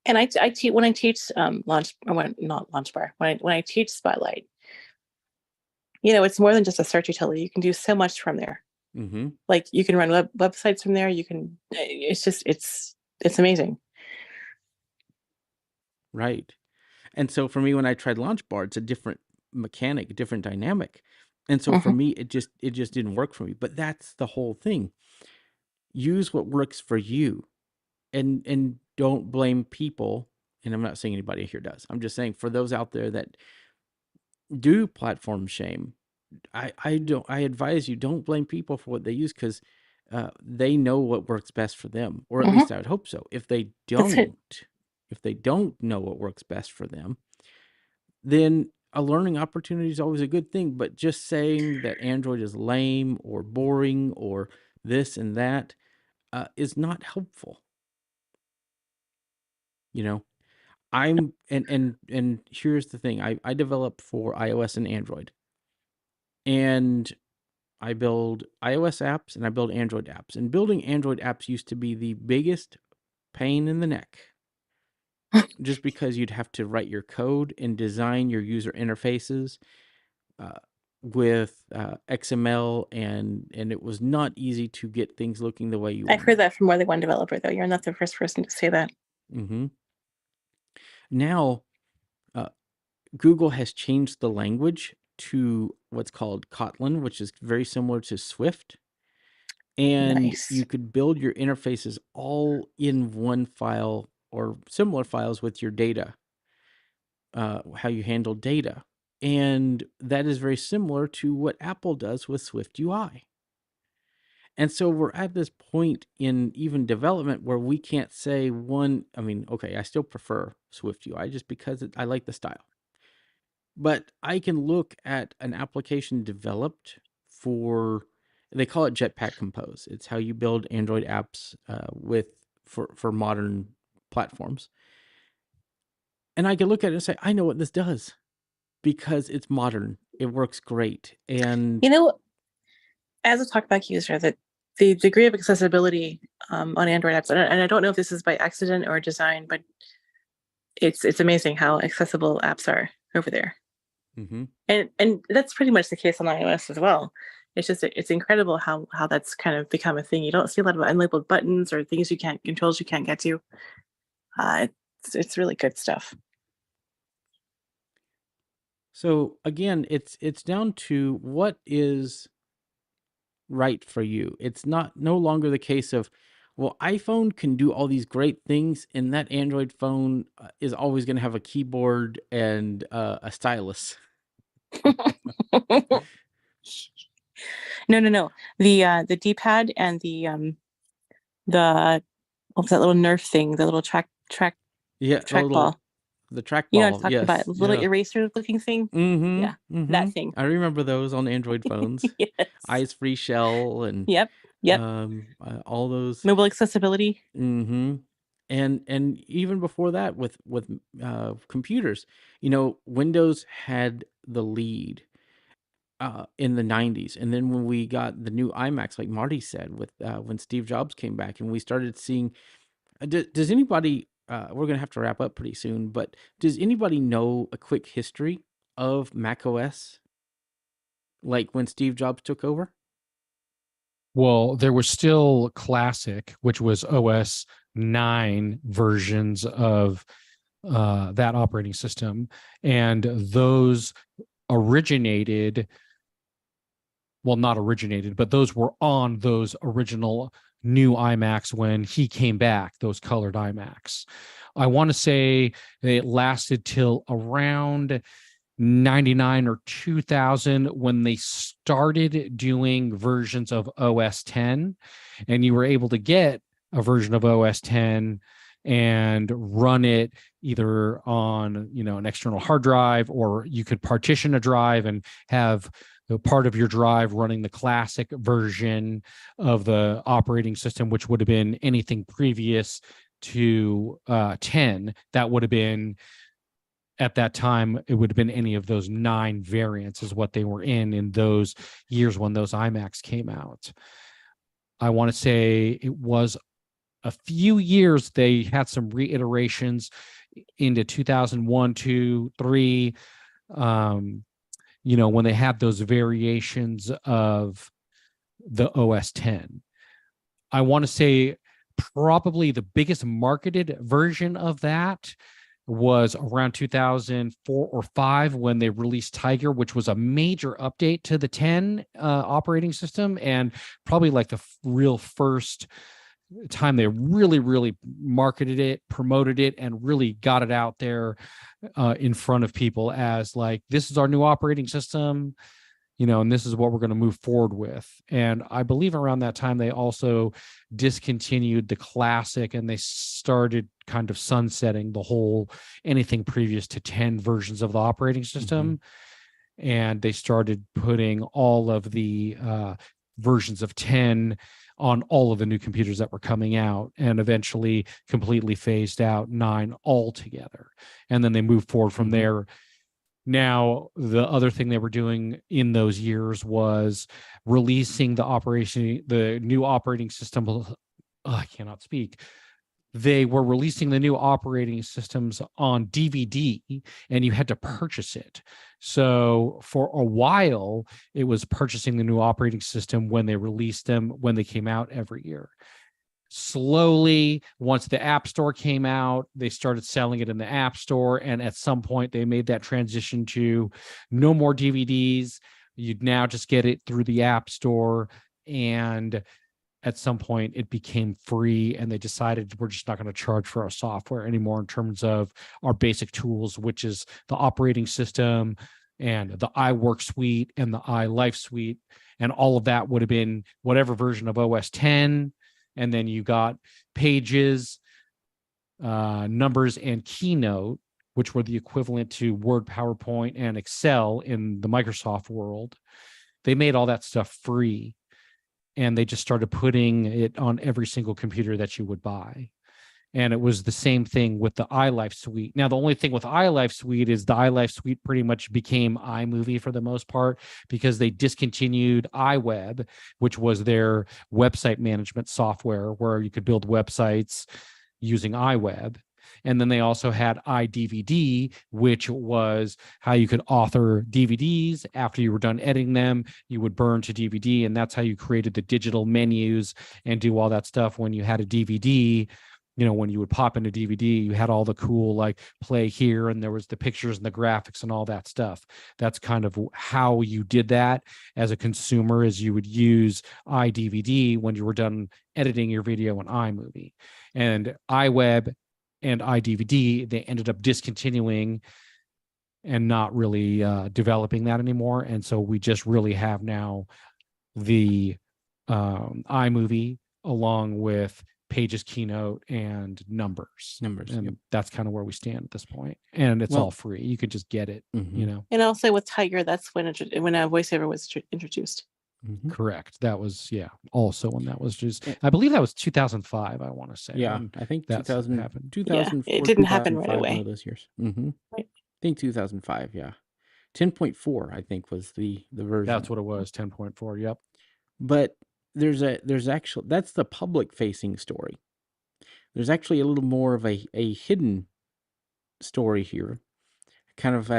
And I teach when I teach not LaunchBar. When I teach Spotlight, it's more than just a search utility. You can do so much from there. Mm-hmm. Like you can run websites from there. You can. It's just it's amazing. Right. And so for me, when I tried LaunchBar, it's a different mechanic, a different dynamic. And so for me, it just didn't work for me. But that's the whole thing. Use what works for you, and don't blame people. And I'm not saying anybody here does. I'm just saying for those out there that do platform shame, I advise you, don't blame people for what they use, because they know what works best for them, or at least I would hope so. If they don't know what works best for them, then a learning opportunity is always a good thing. But just saying that Android is lame or boring or this and that is not helpful. I'm and here's the thing. I develop for iOS and Android. and I build iOS apps and I build Android apps. And building Android apps used to be the biggest pain in the neck, just because you'd have to write your code and design your user interfaces with XML, and it was not easy to get things looking the way you I've wanted. heard that from more than one developer, though. You're not the first person to say that. Mm-hmm. Now, Google has changed the language to what's called Kotlin, which is very similar to Swift. And Nice. you could build your interfaces all in one file or similar files with your data, how you handle data. And that is very similar to what Apple does with Swift UI. And so we're at this point in even development where we can't say okay, I still prefer Swift UI just because I like the style. But I can look at an application developed for, they call it Jetpack Compose. It's how you build Android apps for modern platforms. And I can look at it and say, I know what this does because it's modern. It works great. And as a TalkBack user, that the degree of accessibility on Android apps, and I don't know if this is by accident or design, but it's amazing how accessible apps are over there. mm-hmm. And that's pretty much the case on iOS as well. It's incredible how that's kind of become a thing. You don't see a lot of unlabeled buttons or controls you can't get to. It's really good stuff. So again, it's down to what is right for you. It's no longer the case of, well, iPhone can do all these great things, and that Android phone is always going to have a keyboard and a stylus. No. The D-pad and the what was that little Nerf thing? The little trackball. The trackball. You know what I'm talking yes, about? The little eraser-looking thing. Mm-hmm, Yeah, mm-hmm. that thing. I remember those on Android phones. Yes. Eyes Free Shell and yep. all those mobile accessibility. Mm-hmm. And even before that, with computers, Windows had the lead in the 90s, and then when we got the new iMacs, like Marty said, with when Steve Jobs came back, and we started seeing. Does anybody? We're gonna have to wrap up pretty soon, but does anybody know a quick history of macOS, like when Steve Jobs took over? Well, there was still Classic, which was OS 9 versions of that operating system, and those originated. Well, not originated, but those were on those original new iMacs when he came back, those colored iMacs. I want to say it lasted till around 99 or 2000 when they started doing versions of OS 10, and you were able to get a version of OS 10 and run it either on an external hard drive, or you could partition a drive and have part of your drive running the classic version of the operating system, which would have been anything previous to 10. That would have been, at that time, it would have been any of those 9 variants is what they were in those years when those iMacs came out. I want to say it was a few years they had some reiterations into 2001, 2, 3, when they had those variations of the OS 10. I want to say probably the biggest marketed version of that was around 2004 or 5 when they released Tiger, which was a major update to the 10 operating system, and probably like the real first time they really marketed it, promoted it, and really got it out there in front of people as like, this is our new operating system, and this is what we're going to move forward with. And I believe around that time they also discontinued the Classic, and they started kind of sunsetting the whole anything previous to 10 versions of the operating system. Mm-hmm. And they started putting all of the versions of 10 on all of the new computers that were coming out, and eventually completely phased out 9 altogether. And then they moved forward from there Now, the other thing they were doing in those years was releasing the new operating system. I cannot speak. They were releasing the new operating systems on DVD, and you had to purchase it. So for a while, it was purchasing the new operating system when they released them, when they came out every year. Slowly, once the App Store came out, they started selling it in the App Store. And at some point, they made that transition to no more DVDs. You'd now just get it through the App Store. And at some point, it became free. And they decided we're just not going to charge for our software anymore in terms of our basic tools, which is the operating system and the iWork suite and the iLife suite. And all of that would have been whatever version of OS 10. And then you got Pages, Numbers, and Keynote, which were the equivalent to Word, PowerPoint, and Excel in the Microsoft world. They made all that stuff free, and they just started putting it on every single computer that you would buy. And it was the same thing with the iLife suite. Now, the only thing with iLife suite is the iLife suite pretty much became iMovie for the most part, because they discontinued iWeb, which was their website management software where you could build websites using iWeb. And then they also had iDVD, which was how you could author DVDs. After you were done editing them, you would burn to DVD. And that's how you created the digital menus and do all that stuff when you had a DVD. When you would pop into DVD, you had all the cool like play here, and there was the pictures and the graphics and all that stuff. That's kind of how you did that as a consumer, is you would use iDVD when you were done editing your video in iMovie. And iWeb and iDVD, they ended up discontinuing and not really developing that anymore. And so we just really have now the iMovie along with Pages, Keynote, and Numbers. And Yep. that's kind of where we stand at this point. And it's all free. You could just get it, Mhm. And also with Tiger, that's when a voiceover was introduced. Mhm. Correct. That was, also when that was just, I believe that was 2005, I want to say. Yeah, when I think that 2000, happened. 2004, it didn't happen right 2005, away. one of those years. I Right. think 2005, yeah. 10.4, I think, was the version. That's what it was, 10.4. Yep. But there's actually, that's the public facing story. There's actually a little more of a hidden story here. Kind of,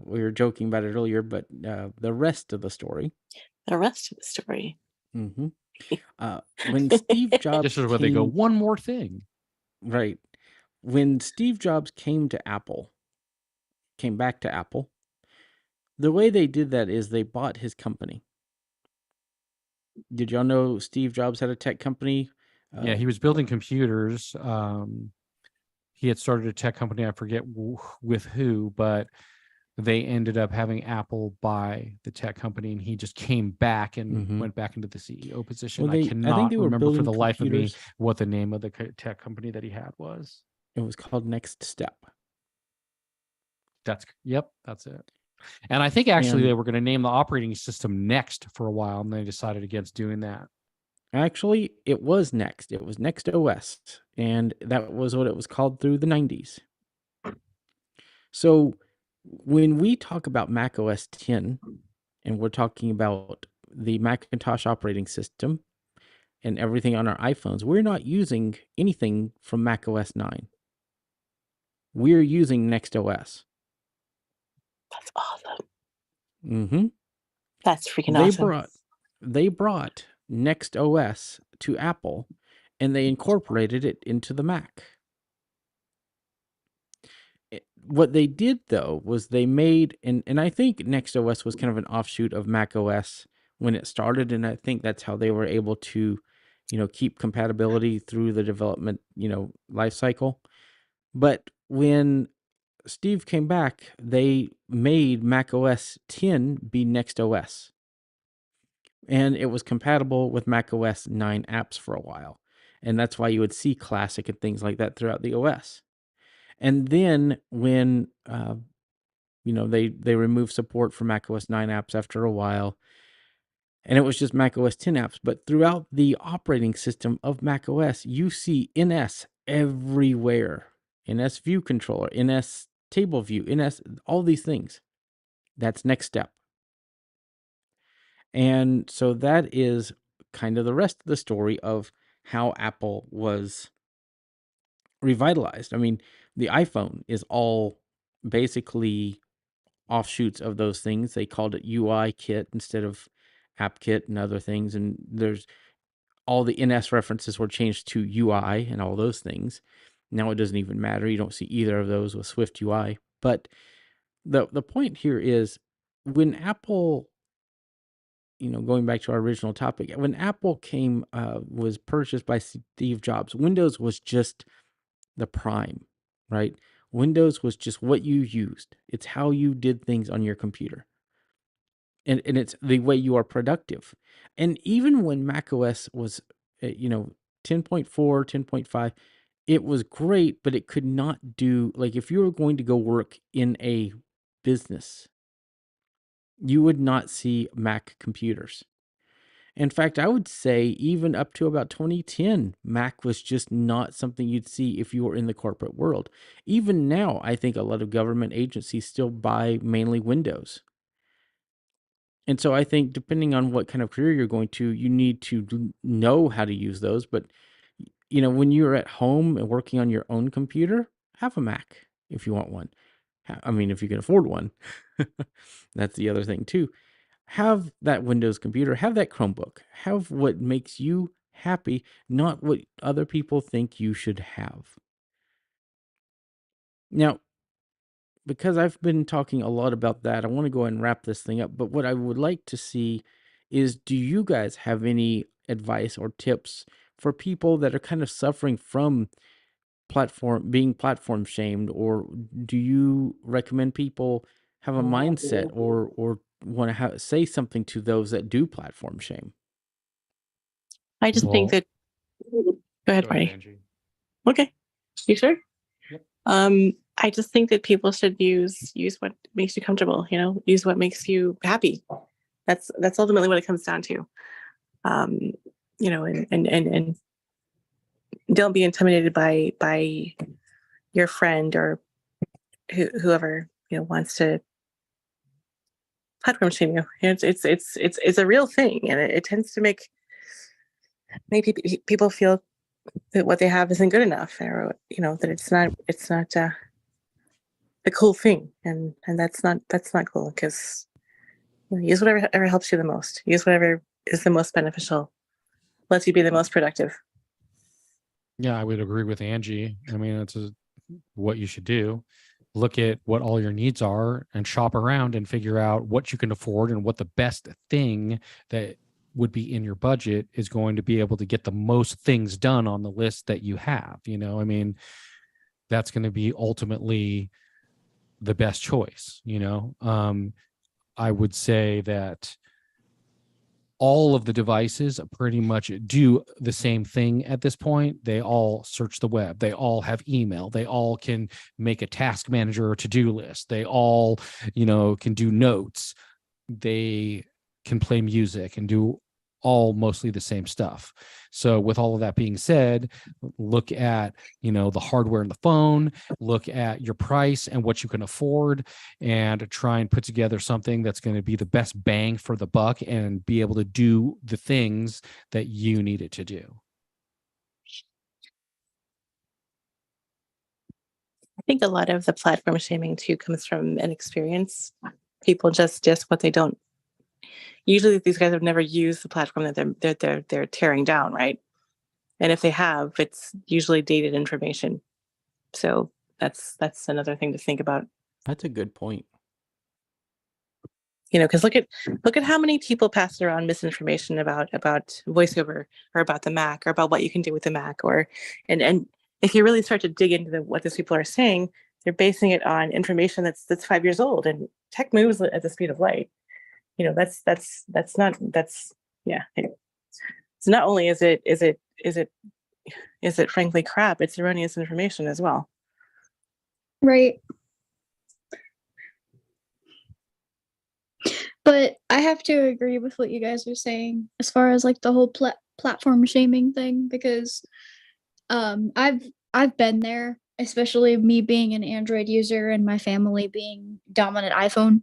we were joking about it earlier, but the rest of the story. The rest of the story. Mm-hmm. When Steve Jobs This is where they go, one more thing. Right. When Steve Jobs came back to Apple, the way they did that is they bought his company. Did y'all know Steve Jobs had a tech company? Yeah, he was building computers. He had started a tech company. I forget with who, but they ended up having Apple buy the tech company, and he just came back and went back into the CEO position. Well, I cannot think they were remember for building the life of me computers. what the name of the tech company that he had was. It was called Next Step. That's it. And I think actually And they were going to name the operating system Next for a while, and they decided against doing that. actually, it was Next. It was Next OS, and that was what it was called through the 90s. So when we talk about Mac OS 10, and we're talking about the Macintosh operating system and everything on our iPhones, we're not using anything from Mac OS 9. We're using Next OS. That's awesome. Mm-hmm. That's freaking awesome. They brought Next OS to Apple, and they incorporated it into the Mac. What they did, though, was they made, and I think Next OS was kind of an offshoot of Mac OS when it started, and I think that's how they were able to, keep compatibility through the development, life cycle. But when Steve came back, they made Mac OS 10 be Next OS. And it was compatible with Mac OS 9 apps for a while. And that's why you would see Classic and things like that throughout the OS. And then when, they removed support for Mac OS 9 apps after a while, and it was just Mac OS 10 apps. But throughout the operating system of Mac OS, you see NS everywhere. NS View Controller, NS Table View, NS, all these things. That's next step. And so that is kind of the rest of the story of how Apple was revitalized. I mean, the iPhone is all basically offshoots of those things. They called it UI kit instead of app kit and other things. And there's all the NS references were changed to UI and all those things. Now it doesn't even matter. You don't see either of those with Swift UI. But the point here is when Apple, going back to our original topic, when Apple was purchased by Steve Jobs, Windows was just the prime, right? Windows was just what you used. It's how you did things on your computer. And it's the way you are productive. And even when macOS was, 10.4, 10.5, it was great, but it could not do, like, if you were going to go work in a business, you would not see Mac computers. In fact, I would say even up to about 2010, Mac was just not something you'd see if you were in the corporate world. Even now, I think a lot of government agencies still buy mainly Windows. And so I think depending on what kind of career you're going to, you need to know how to use those. But, when you're at home and working on your own computer, have a Mac if you want one. I mean, if you can afford one. That's the other thing too. Have that Windows computer, have that Chromebook, have what makes you happy, not what other people think you should have. Now, because I've been talking a lot about that, I want to go ahead and wrap this thing up. But what I would like to see is, do you guys have any advice or tips for people that are kind of suffering from being platform shamed, or do you recommend people have a mindset or want to say something to those that do platform shame? I just think that. Go ahead, Marty. Angie. Okay, you sure? Yep. I just think that people should use what makes you comfortable. Use what makes you happy. That's ultimately what it comes down to. And don't be intimidated by your friend or whoever wants to platform shame you. It's a real thing, and it tends to make people feel that what they have isn't good enough, or that it's not the cool thing, and that's not cool, because use whatever helps you the most. Use whatever is the most beneficial, lets you be the most productive. Yeah, I would agree with Angie. I mean, it's what you should do. Look at what all your needs are and shop around and figure out what you can afford and what the best thing that would be in your budget is going to be able to get the most things done on the list that you have. I mean, that's going to be ultimately the best choice. I would say that all of the devices pretty much do the same thing at this point. They all search the web. They all have email. They all can make a task manager or to-do list. They all, can do notes. They can play music and do all mostly the same stuff. So with all of that being said, look at, the hardware in the phone, look at your price and what you can afford, and try and put together something that's going to be the best bang for the buck and be able to do the things that you need it to do. I think a lot of the platform shaming too comes from an experience. People just what they don't. Usually, these guys have never used the platform that they're tearing down, right? And if they have, it's usually dated information. So that's another thing to think about. That's a good point. Because look at how many people pass around misinformation about VoiceOver, or about the Mac, or about what you can do with the Mac, and if you really start to dig into what these people are saying, they're basing it on information that's 5 years old, and tech moves at the speed of light. That's So not only is it frankly crap, it's erroneous information as well. Right. But I have to agree with what you guys are saying as far as like the whole platform shaming thing, because I've been there, especially me being an Android user and my family being dominant iPhone.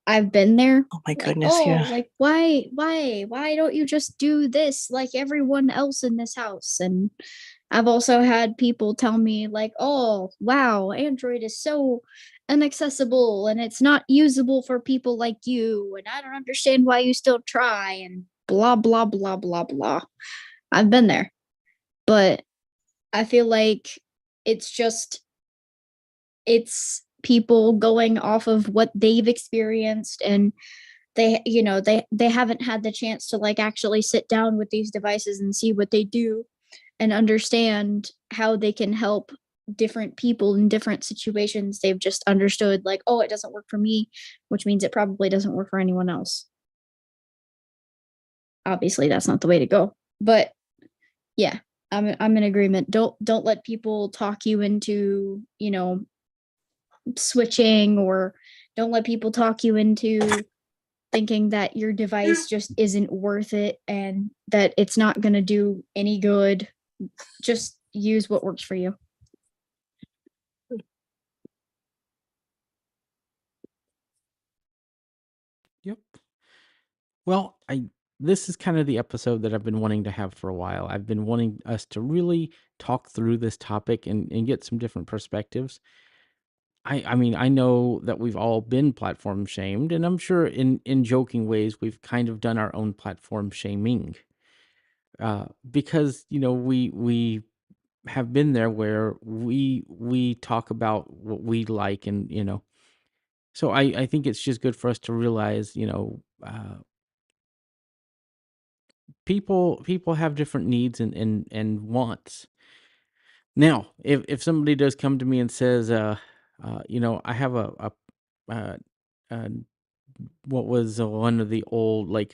I've been there. Oh my Like, goodness, oh, yeah. like why don't you just do this like everyone else in this house? And I've also had people tell me like, oh, wow, Android is so inaccessible and it's not usable for people like you, and I don't understand why you still try, and blah blah blah blah blah. I've been there. But I feel like it's just it's people going off of what they've experienced, and they haven't had the chance to like actually sit down with these devices and see what they do and understand how they can help different people in different situations. They've just understood like, oh, it doesn't work for me, which means it probably doesn't work for anyone else. Obviously that's not the way to go, but yeah, I'm in agreement. Don't let people talk you into, switching, or don't let people talk you into thinking that your device just isn't worth it and that it's not going to do any good. Just use what works for you. Yep. Well, this is kind of the episode that I've been wanting to have for a while. I've been wanting us to really talk through this topic and get some different perspectives. I mean, I know that we've all been platform shamed, and I'm sure in joking ways we've kind of done our own platform shaming. Because we have been there where we talk about what we like, and so I think it's just good for us to realize people have different needs and wants. Now, if somebody does come to me and says, I have a uh, uh, what was one of the old like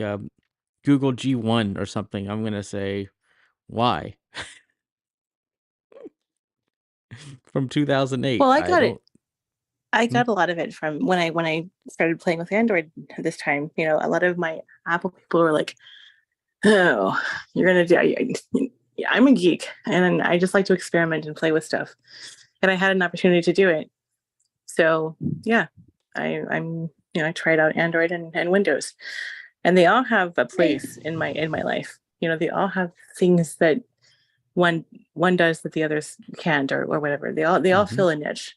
Google G1 or something, I'm gonna say, why? From 2008. Well, I I got it. don't. I Hmm? got a lot of it from when I started playing with Android this time. A lot of my Apple people were like, "Oh, you're gonna do." Yeah, I'm a geek, and I just like to experiment and play with stuff, and I had an opportunity to do it. So yeah, I tried out Android and Windows, and they all have a place in my life. They all have things that one one does that the others can't, or whatever. They all Mhm. fill a niche.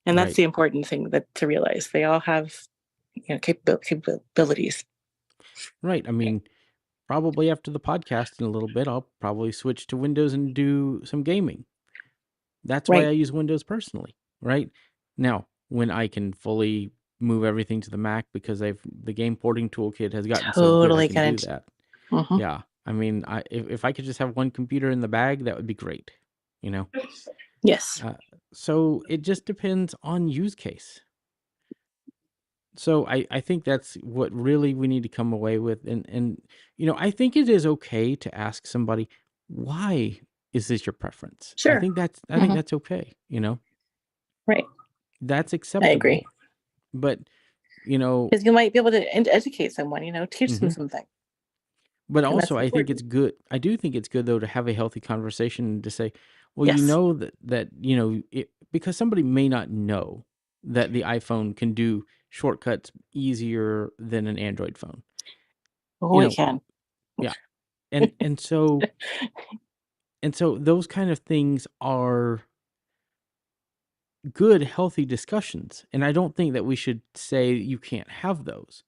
And that's Right. the important thing to realize. They all have capabilities. Right. I mean, probably after the podcast in a little bit, I'll probably switch to Windows and do some gaming. That's why I Right. use Windows personally, right? Now, when I can fully move everything to the Mac because the game porting toolkit has gotten so good I Totally can get do it. that. Mhm. Yeah. I mean, if I could just have one computer in the bag, that would be great, you know? Yes. So it just depends on use case. So I think that's what really we need to come away with. And I think it is okay to ask somebody, why is this your preference? I Sure. think that's Mhm. okay, Right. that's I agree. acceptable. But, you know, Because you might be able to educate someone, teach them mhm. something. But And also that's I think it's important. good. I do think it's good though to have a healthy conversation and to say, well, Yes. because somebody may not know that the iPhone can do shortcuts easier than an Android phone. Oh, You we know, can. yeah. And so those kind of things are good, healthy discussions. And I don't think that we should say you can't have those.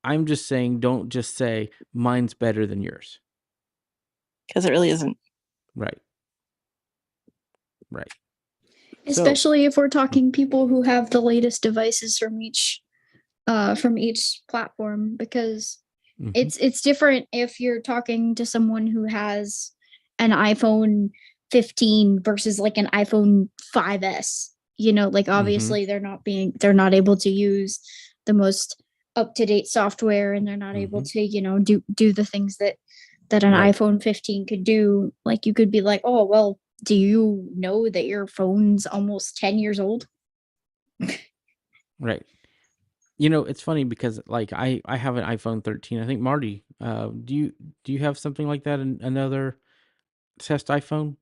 I'm just saying don't just say mine's better than yours. Because it really isn't. Right. Right. So, Especially if we're talking people who have the latest devices from each platform, because mhm, it's different if you're talking to someone who has an iPhone 15 versus like an iPhone 5S. Like mhm, obviously they're not able to use the most up-to-date software, and they're not able mhm. to, do the things that an Right. iPhone 15 could do. Like you could be like, "Oh, well, do you know that your phone's almost 10 years old?" Right. It's funny because like I have an iPhone 13. I think Marty, do you have something like that in another test iPhone?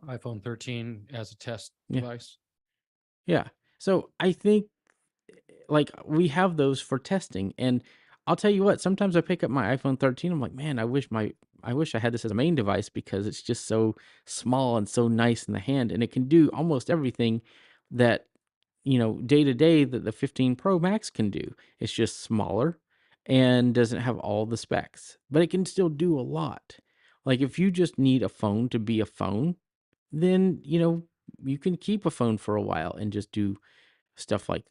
iPhone 13 as a test Yeah. device. Yeah. So I think like we have those for testing. And I'll tell you what, sometimes I pick up my iPhone 13. I'm like, man, I wish I had this as a main device because it's just so small and so nice in the hand, and it can do almost everything that, day to day that the 15 Pro Max can do. It's just smaller and doesn't have all the specs, but it can still do a lot. Like if you just need a phone to be a phone, then, you can keep a phone for a while and just do stuff like,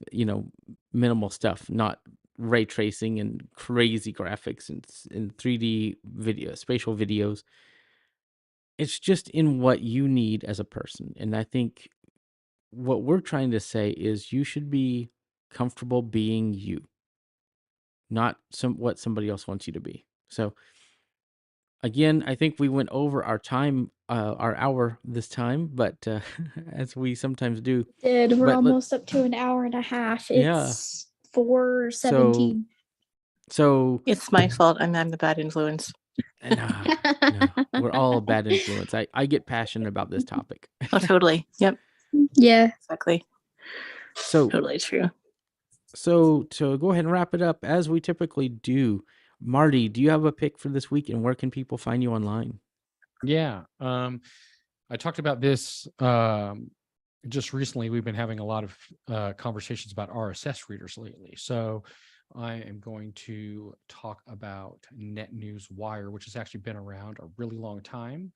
minimal stuff, not ray tracing and crazy graphics and 3D video, spatial videos. It's just in what you need as a person. And I think what we're trying to say is you should be comfortable being you, not what somebody else wants you to be. So again, I think we went over our time, our hour this time, but as we sometimes do. We're But almost up to an hour and a half. Yeah. It's 4:17. So It's my fault. I'm the bad influence. no, we're all a bad influence. I get passionate about this topic. Oh, totally. Yep. Yeah. Exactly. So Totally true. So to go ahead and wrap it up, as we typically do, Marty, do you have a pick for this week, and where can people find you online? Yeah. I talked about this just recently. We've been having a lot of conversations about RSS readers lately. So I am going to talk about NetNewsWire, which has actually been around a really long time,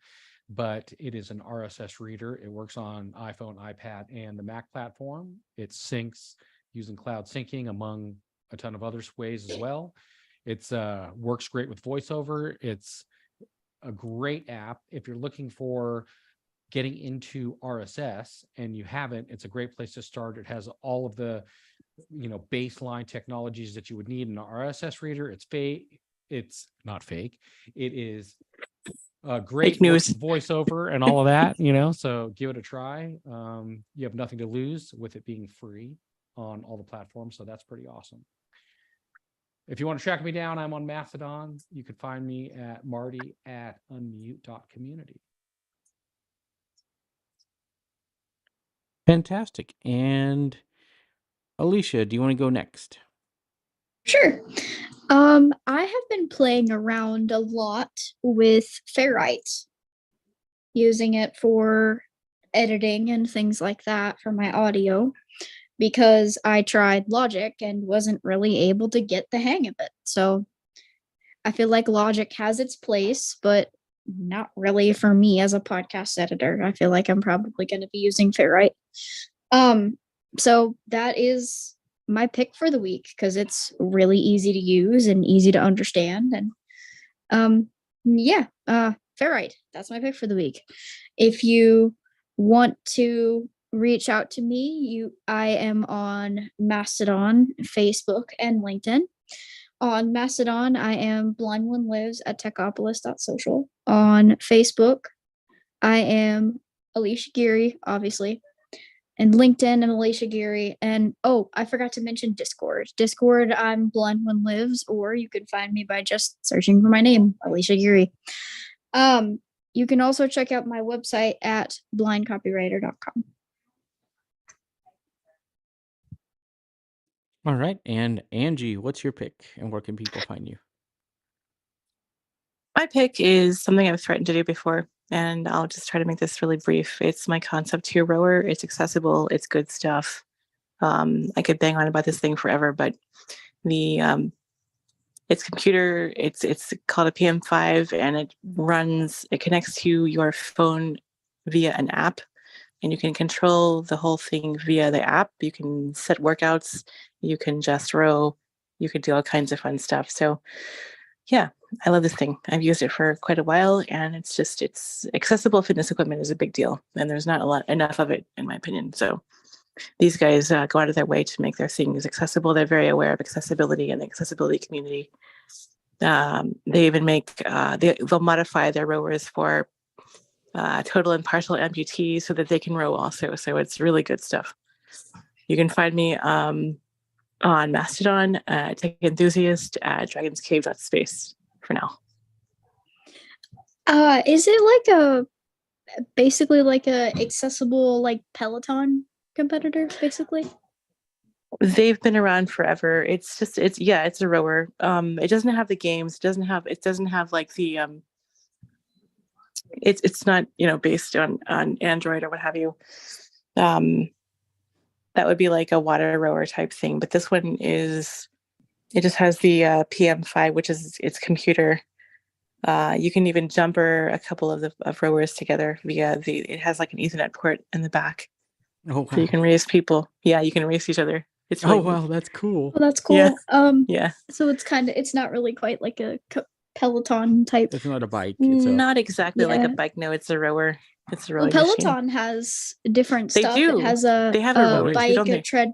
but it is an RSS reader. It works on iPhone, iPad, and the Mac platform. It syncs using cloud syncing among a ton of other ways as well. It's works great with VoiceOver. It's a great app if you're looking for getting into RSS and you haven't. It's a great place to start. It has all of the baseline technologies that you would need in an RSS reader. It's not fake. It is great. Fake news. Voiceover and all of that, so give it a try. You have nothing to lose with it being free on all the platforms, so that's pretty awesome. If you want to track me down, I'm on Mastodon. You can find me at marty@unmute.community. Fantastic. And Alicia, do you want to go next? Sure. I have been playing around a lot with Ferrite, using it for editing and things like that for my audio, because I tried Logic and wasn't really able to get the hang of it. So I feel like Logic has its place, but not really for me as a podcast editor. I feel like I'm probably going to be using Ferrite. So that is my pick for the week because it's really easy to use and easy to understand. And Ferrite, that's my pick for the week. If you want to reach out to me, I am on Mastodon, Facebook, and LinkedIn. On Mastodon, I am Blind One Lives at techopolis.social. On Facebook, I am Alicia Geary, obviously. And LinkedIn, I'm Alicia Geary. And I forgot to mention Discord. Discord, I'm Blind One Lives, or you can find me by just searching for my name, Alicia Geary. You can also check out my website at blindcopywriter.com. All right. And Angie, what's your pick, and where can people find you? My pick is something I've threatened to do before, and I'll just try to make this really brief. It's my Concept 2 rower. It's accessible. It's good stuff. I could bang on about this thing forever, but it's computer. It's called a PM5, and it connects to your phone via an app, and you can control the whole thing via the app. You can set workouts. You can just row. You can do all kinds of fun stuff. So yeah, I love this thing. I've used it for quite a while, and it's accessible fitness equipment is a big deal, and there's not enough of it, in my opinion. So these guys go out of their way to make their things accessible. They're very aware of accessibility and the accessibility community. They even make they'll modify their rowers for total and partial amputees so that they can row also. So it's really good stuff. You can find me on Mastodon, Tech Enthusiast at dragonscave.space for now. Is it basically like a accessible like Peloton competitor, basically? They've been around forever. It's a rower. It doesn't have the games. It doesn't have like the it's not, based on Android or what have you. Um, that would be like a water rower type thing. But this one it just has the PM5, which is its computer. You can even jumper a couple of rowers together via it has like an Ethernet port in the back. Oh So you wow. can race people. Yeah, you can race each other. It's Oh really neat. wow, that's cool. Well, that's cool. Yeah. Yeah. So it's not really quite like a Peloton type. It's not a bike. It's a Not exactly like a Yeah. bike. No, it's a rower. It's a Well, rowing machine. Peloton has different They stuff. do. It has They have a rower too, bike, don't a they? tread.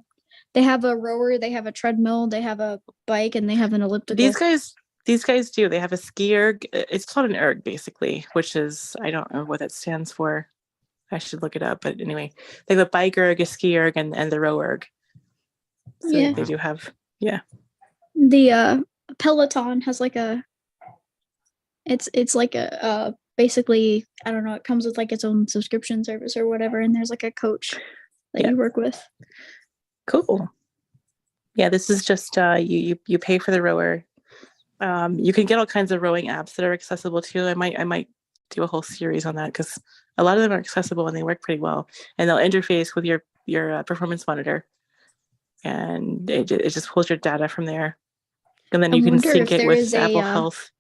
They have a rower. They have a treadmill. They have a bike, and they have an elliptical. These guys do. They have a ski erg. It's called an erg, basically, which is, I don't know what that stands for. I should look it up. But anyway, they have a bike erg, a ski erg, and the row erg. So Yeah. they do have, yeah. The Peloton has like it's like a basically, I don't know, it comes with like its own subscription service or whatever, and there's like a coach that Yeah. you work with. Cool. Yeah, this is just you pay for the rower. You can get all kinds of rowing apps that are accessible too. I might do a whole series on that because a lot of them are accessible and they work pretty well, and they'll interface with your performance monitor, and it just pulls your data from there, and then I you can wonder sync if it there with is a, Apple Health.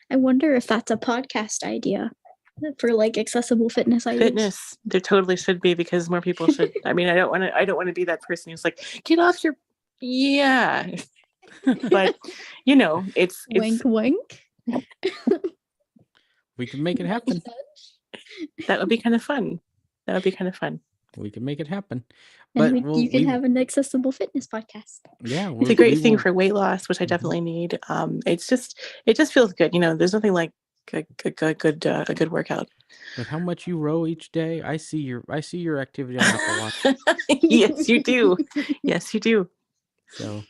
I wonder if that's a podcast idea for like accessible fitness items. Fitness, there totally should be, because more people should. I mean, I don't want to be that person who's like, get off your, yeah. But it's Wink, wink. we can make it happen. that would be kind of fun. That would be kind of fun. We can make it happen. And But you can have an accessible fitness podcast. Yeah, it's a great thing for weight loss, which I definitely need. It just feels good. There's nothing like a good workout. With how much you row each day, I see your activity on Apple Watch. Yes, you do. Yes, you do. So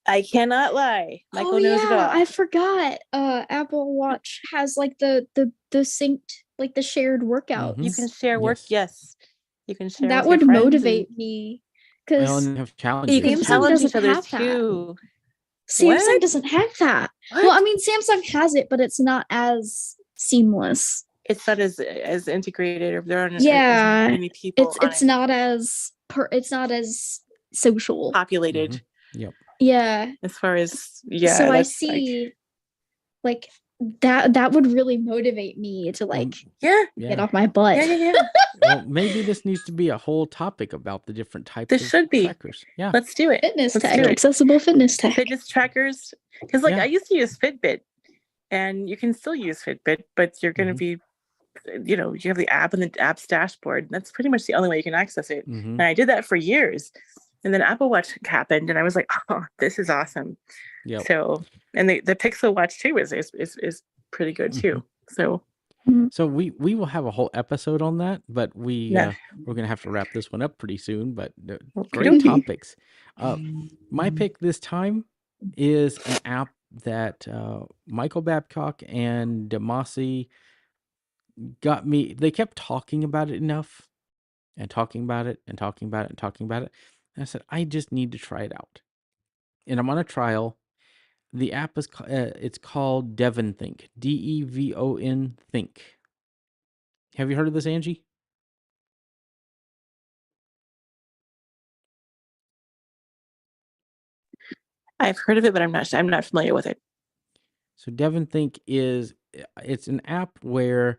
I cannot lie. Michael knows it all. I forgot. Apple Watch has like the synced, like the shared workouts. You can share work. Yes, you can share. That with would your friends motivate me because and have challenges. you can Samsung challenge each doesn't other have that. too. Samsung What? doesn't have that. What? Well, I mean, Samsung has it, but it's not as seamless. It's not as integrated, or there aren't as many people. It's not as social populated. Yep. Yeah. As far as So I see, like that would really motivate me to like get off my butt. Yeah. Well, maybe this needs to be a whole topic about the different types This of should be. trackers. Yeah. Let's do it. Fitness Let's tech, do it. accessible fitness tech. Fitness trackers. Because I used to use Fitbit, and you can still use Fitbit, but you're going to be, you have the app and the app's dashboard. And that's pretty much the only way you can access it. And I did that for years. And then Apple Watch happened, and I was like, oh, this is awesome. Yep. So, and the Pixel Watch 2 is pretty good too. So we will have a whole episode on that, but we're gonna have to wrap this one up pretty soon. But great topics. My pick this time is an app that Michael Babcock and Demasi got me. They kept talking about it enough, and talking about it, and talking about it, and talking about it. And I said, I just need to try it out, and I'm on a trial. The app is it's called Devon Think, DEVON Think. Have you heard of this, Angie? I've heard of it, but I'm not familiar with it. So Devon Think it's an app where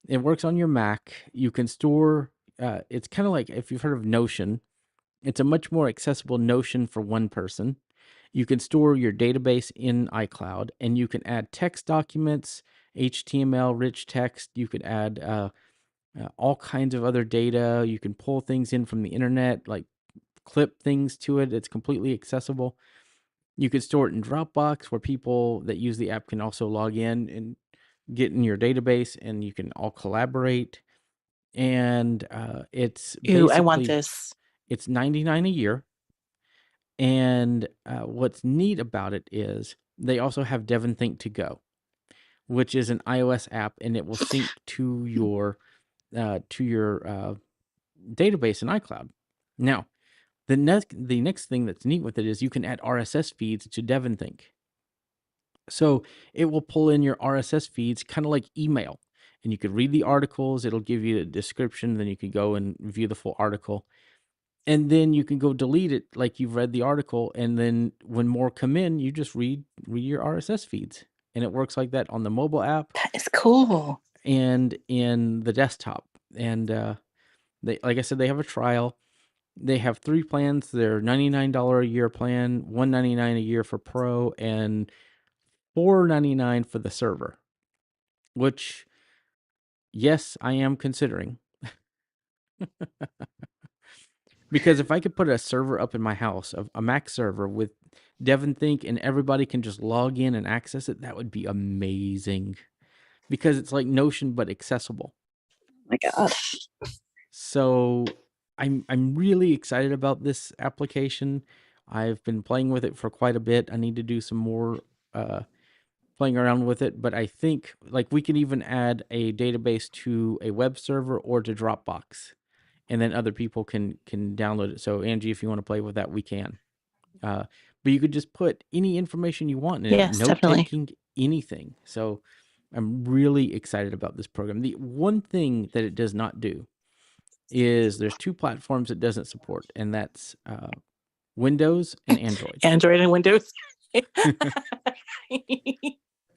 it works on your Mac. You can store. It's kind of like if you've heard of Notion. It's a much more accessible Notion for one person. You can store your database in iCloud, and you can add text documents, HTML, rich text. You could add all kinds of other data. You can pull things in from the internet, like clip things to it. It's completely accessible. You could store it in Dropbox, where people that use the app can also log in and get in your database, and you can all collaborate. And it's I want this. It's $99 a year. And what's neat about it is they also have Devon Think to Go, which is an iOS app, and it will sync to your database in iCloud. Now, The next thing that's neat with it is you can add RSS feeds to DevonThink. So it will pull in your RSS feeds, kind of like email, and you could read the articles. It'll give you a description, then you can go and view the full article, and then you can go delete it like you've read the article, and then when more come in, you just read your RSS feeds, and it works like that on the mobile app That is cool. and in the desktop. And they, like I said, they have a trial. They have 3 plans. They're $99 a year plan, $199 a year for Pro, and $499 for the server, which, yes, I am considering. Because if I could put a server up in my house, a Mac server with DevonThink, and everybody can just log in and access it, that would be amazing. Because it's like Notion but accessible. Oh my god. So I'm really excited about this application. I've been playing with it for quite a bit. I need to do some more playing around with it, but I think like we can even add a database to a web server or to Dropbox, and then other people can download it. So Angie, if you want to play with that, we can. But you could just put any information you want in it, Yes, note definitely. taking, anything. So I'm really excited about this program. The one thing that it does not do is there's 2 platforms it doesn't support, and that's Windows and Android. Android and Windows.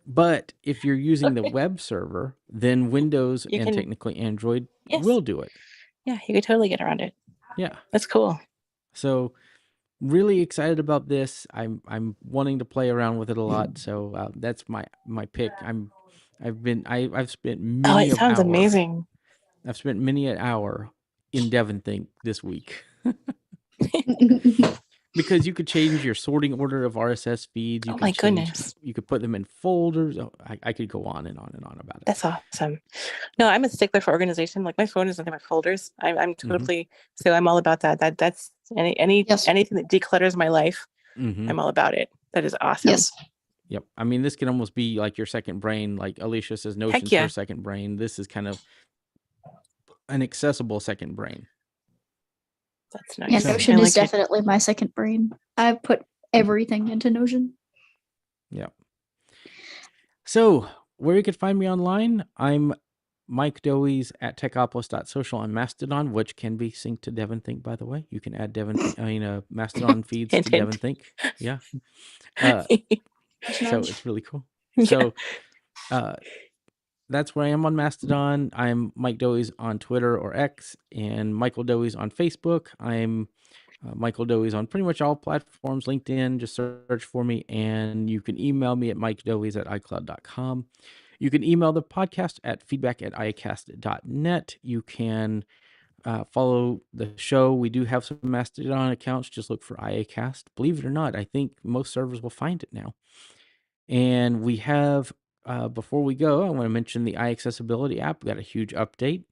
But if you're using the web server, then Windows You and can- technically Android Yes. will do it. Yeah, you could totally get around it. Yeah. That's cool. So really excited about this. I'm wanting to play around with it a lot. So that's my pick. I've spent Oh, many it an sounds hour. amazing. I've spent many an hour in DevonThink this week. Because you could change your sorting order of RSS feeds. You Oh could my change, goodness. You could put them in folders. Oh, I could go on and on and on about it. That's awesome. No, I'm a stickler for organization. Like my phone is nothing but folders. I'm totally so I'm all about that. That's anything that declutters my life. I'm all about it. That is awesome. Yes. Yep. I mean, this can almost be like your second brain. Like Alicia says, Notion's yeah. her second brain. This is kind of an accessible second brain. That's nice. Yeah, Notion is definitely my second brain. I've put everything into Notion. Yep. So where you can find me online, I'm Mike Doey's at techopolis.social on Mastodon, which can be synced to DevonThink, by the way. You can add Mastodon feeds to DevonThink. Yeah. So it's really cool. So that's where I am on Mastodon. I'm Mike Doey's on Twitter or X, and Michael Doey's on Facebook. I'm Michael Doey's on pretty much all platforms. LinkedIn, just search for me, and you can email me at mikedoeys@icloud.com. You can email the podcast at feedback@iacast.net. You can follow the show. We do have some Mastodon accounts. Just look for iACast. Believe it or not, I think most servers will find it now. And we have, before we go, I want to mention the iAccessibility app. We got a huge update.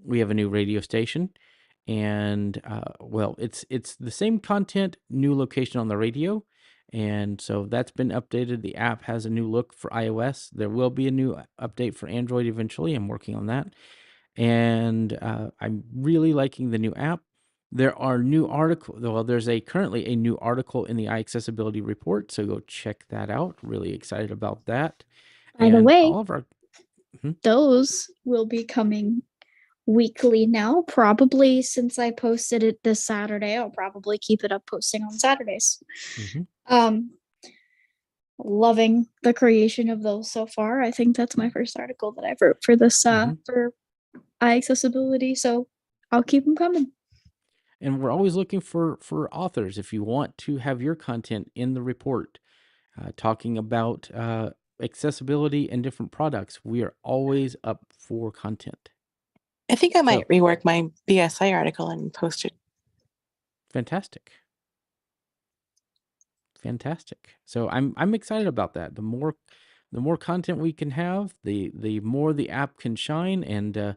We have a new radio station, and well, it's the same content, new location on the radio, and so that's been updated. The app has a new look for iOS. There will be a new update for Android eventually. I'm working on that, and I'm really liking the new app. There are new articles. Well, there's currently a new article in the iAccessibility report, so go check that out. Really excited about that. By the way, all of our those will be coming weekly now. Probably since I posted it this Saturday, I'll probably keep it up posting on Saturdays. Loving the creation of those so far. I think that's my first article that I wrote for this for iAccessibility, so I'll keep them coming. And we're always looking for authors. If you want to have your content in the report, talking about accessibility and different products, we are always up for content. I think I might rework my BSI article and post it. Fantastic. So I'm excited about that. The more content we can have, the more the app can shine, and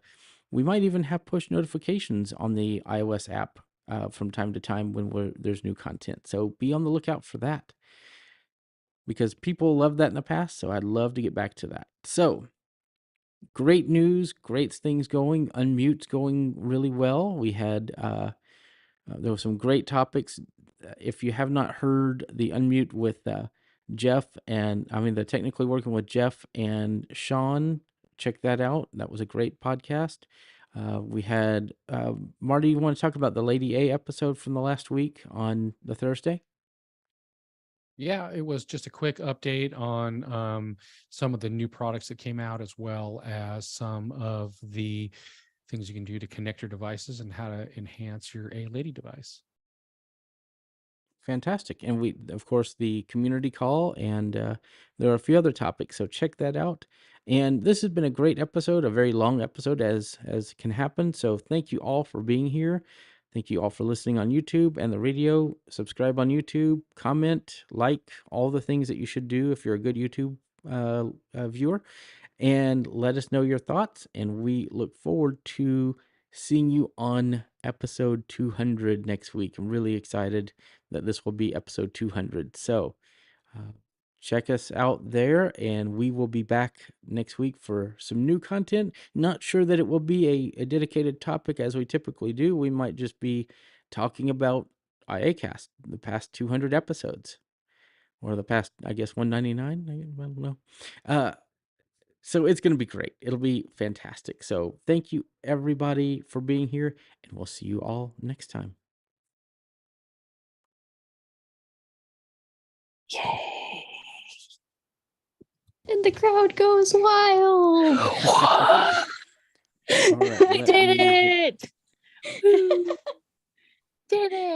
we might even have push notifications on the iOS app from time to time when there's new content. So be on the lookout for that, because people loved that in the past. So I'd love to get back to that. So great news, great things going. Unmute's going really well. We had There were some great topics. If you have not heard the Unmute with Jeff, and I mean the Technically Working with Jeff and Sean, check that out. That was a great podcast. We had Marty. You want to talk about the Lady A episode from the last week on the Thursday? Yeah, it was just a quick update on some of the new products that came out, as well as some of the things you can do to connect your devices and how to enhance your A-Lady device. Fantastic. And we, of course, the community call, and there are a few other topics, so check that out. And this has been a great episode, a very long episode as can happen. So thank you all for being here. Thank you all for listening on YouTube and the radio. Subscribe on YouTube, comment, like, all the things that you should do if you're a good YouTube viewer, and let us know your thoughts. And we look forward to seeing you on episode 200 next week. I'm really excited that this will be episode 200. So check us out there, and we will be back next week for some new content. Not sure that it will be a dedicated topic as we typically do. We might just be talking about iACast, the past 200 episodes, or the past, I guess, 199. I don't know. So it's going to be great. It'll be fantastic. So thank you, everybody, for being here, and we'll see you all next time. Yay. And the crowd goes wild. All right, We did it! Did it!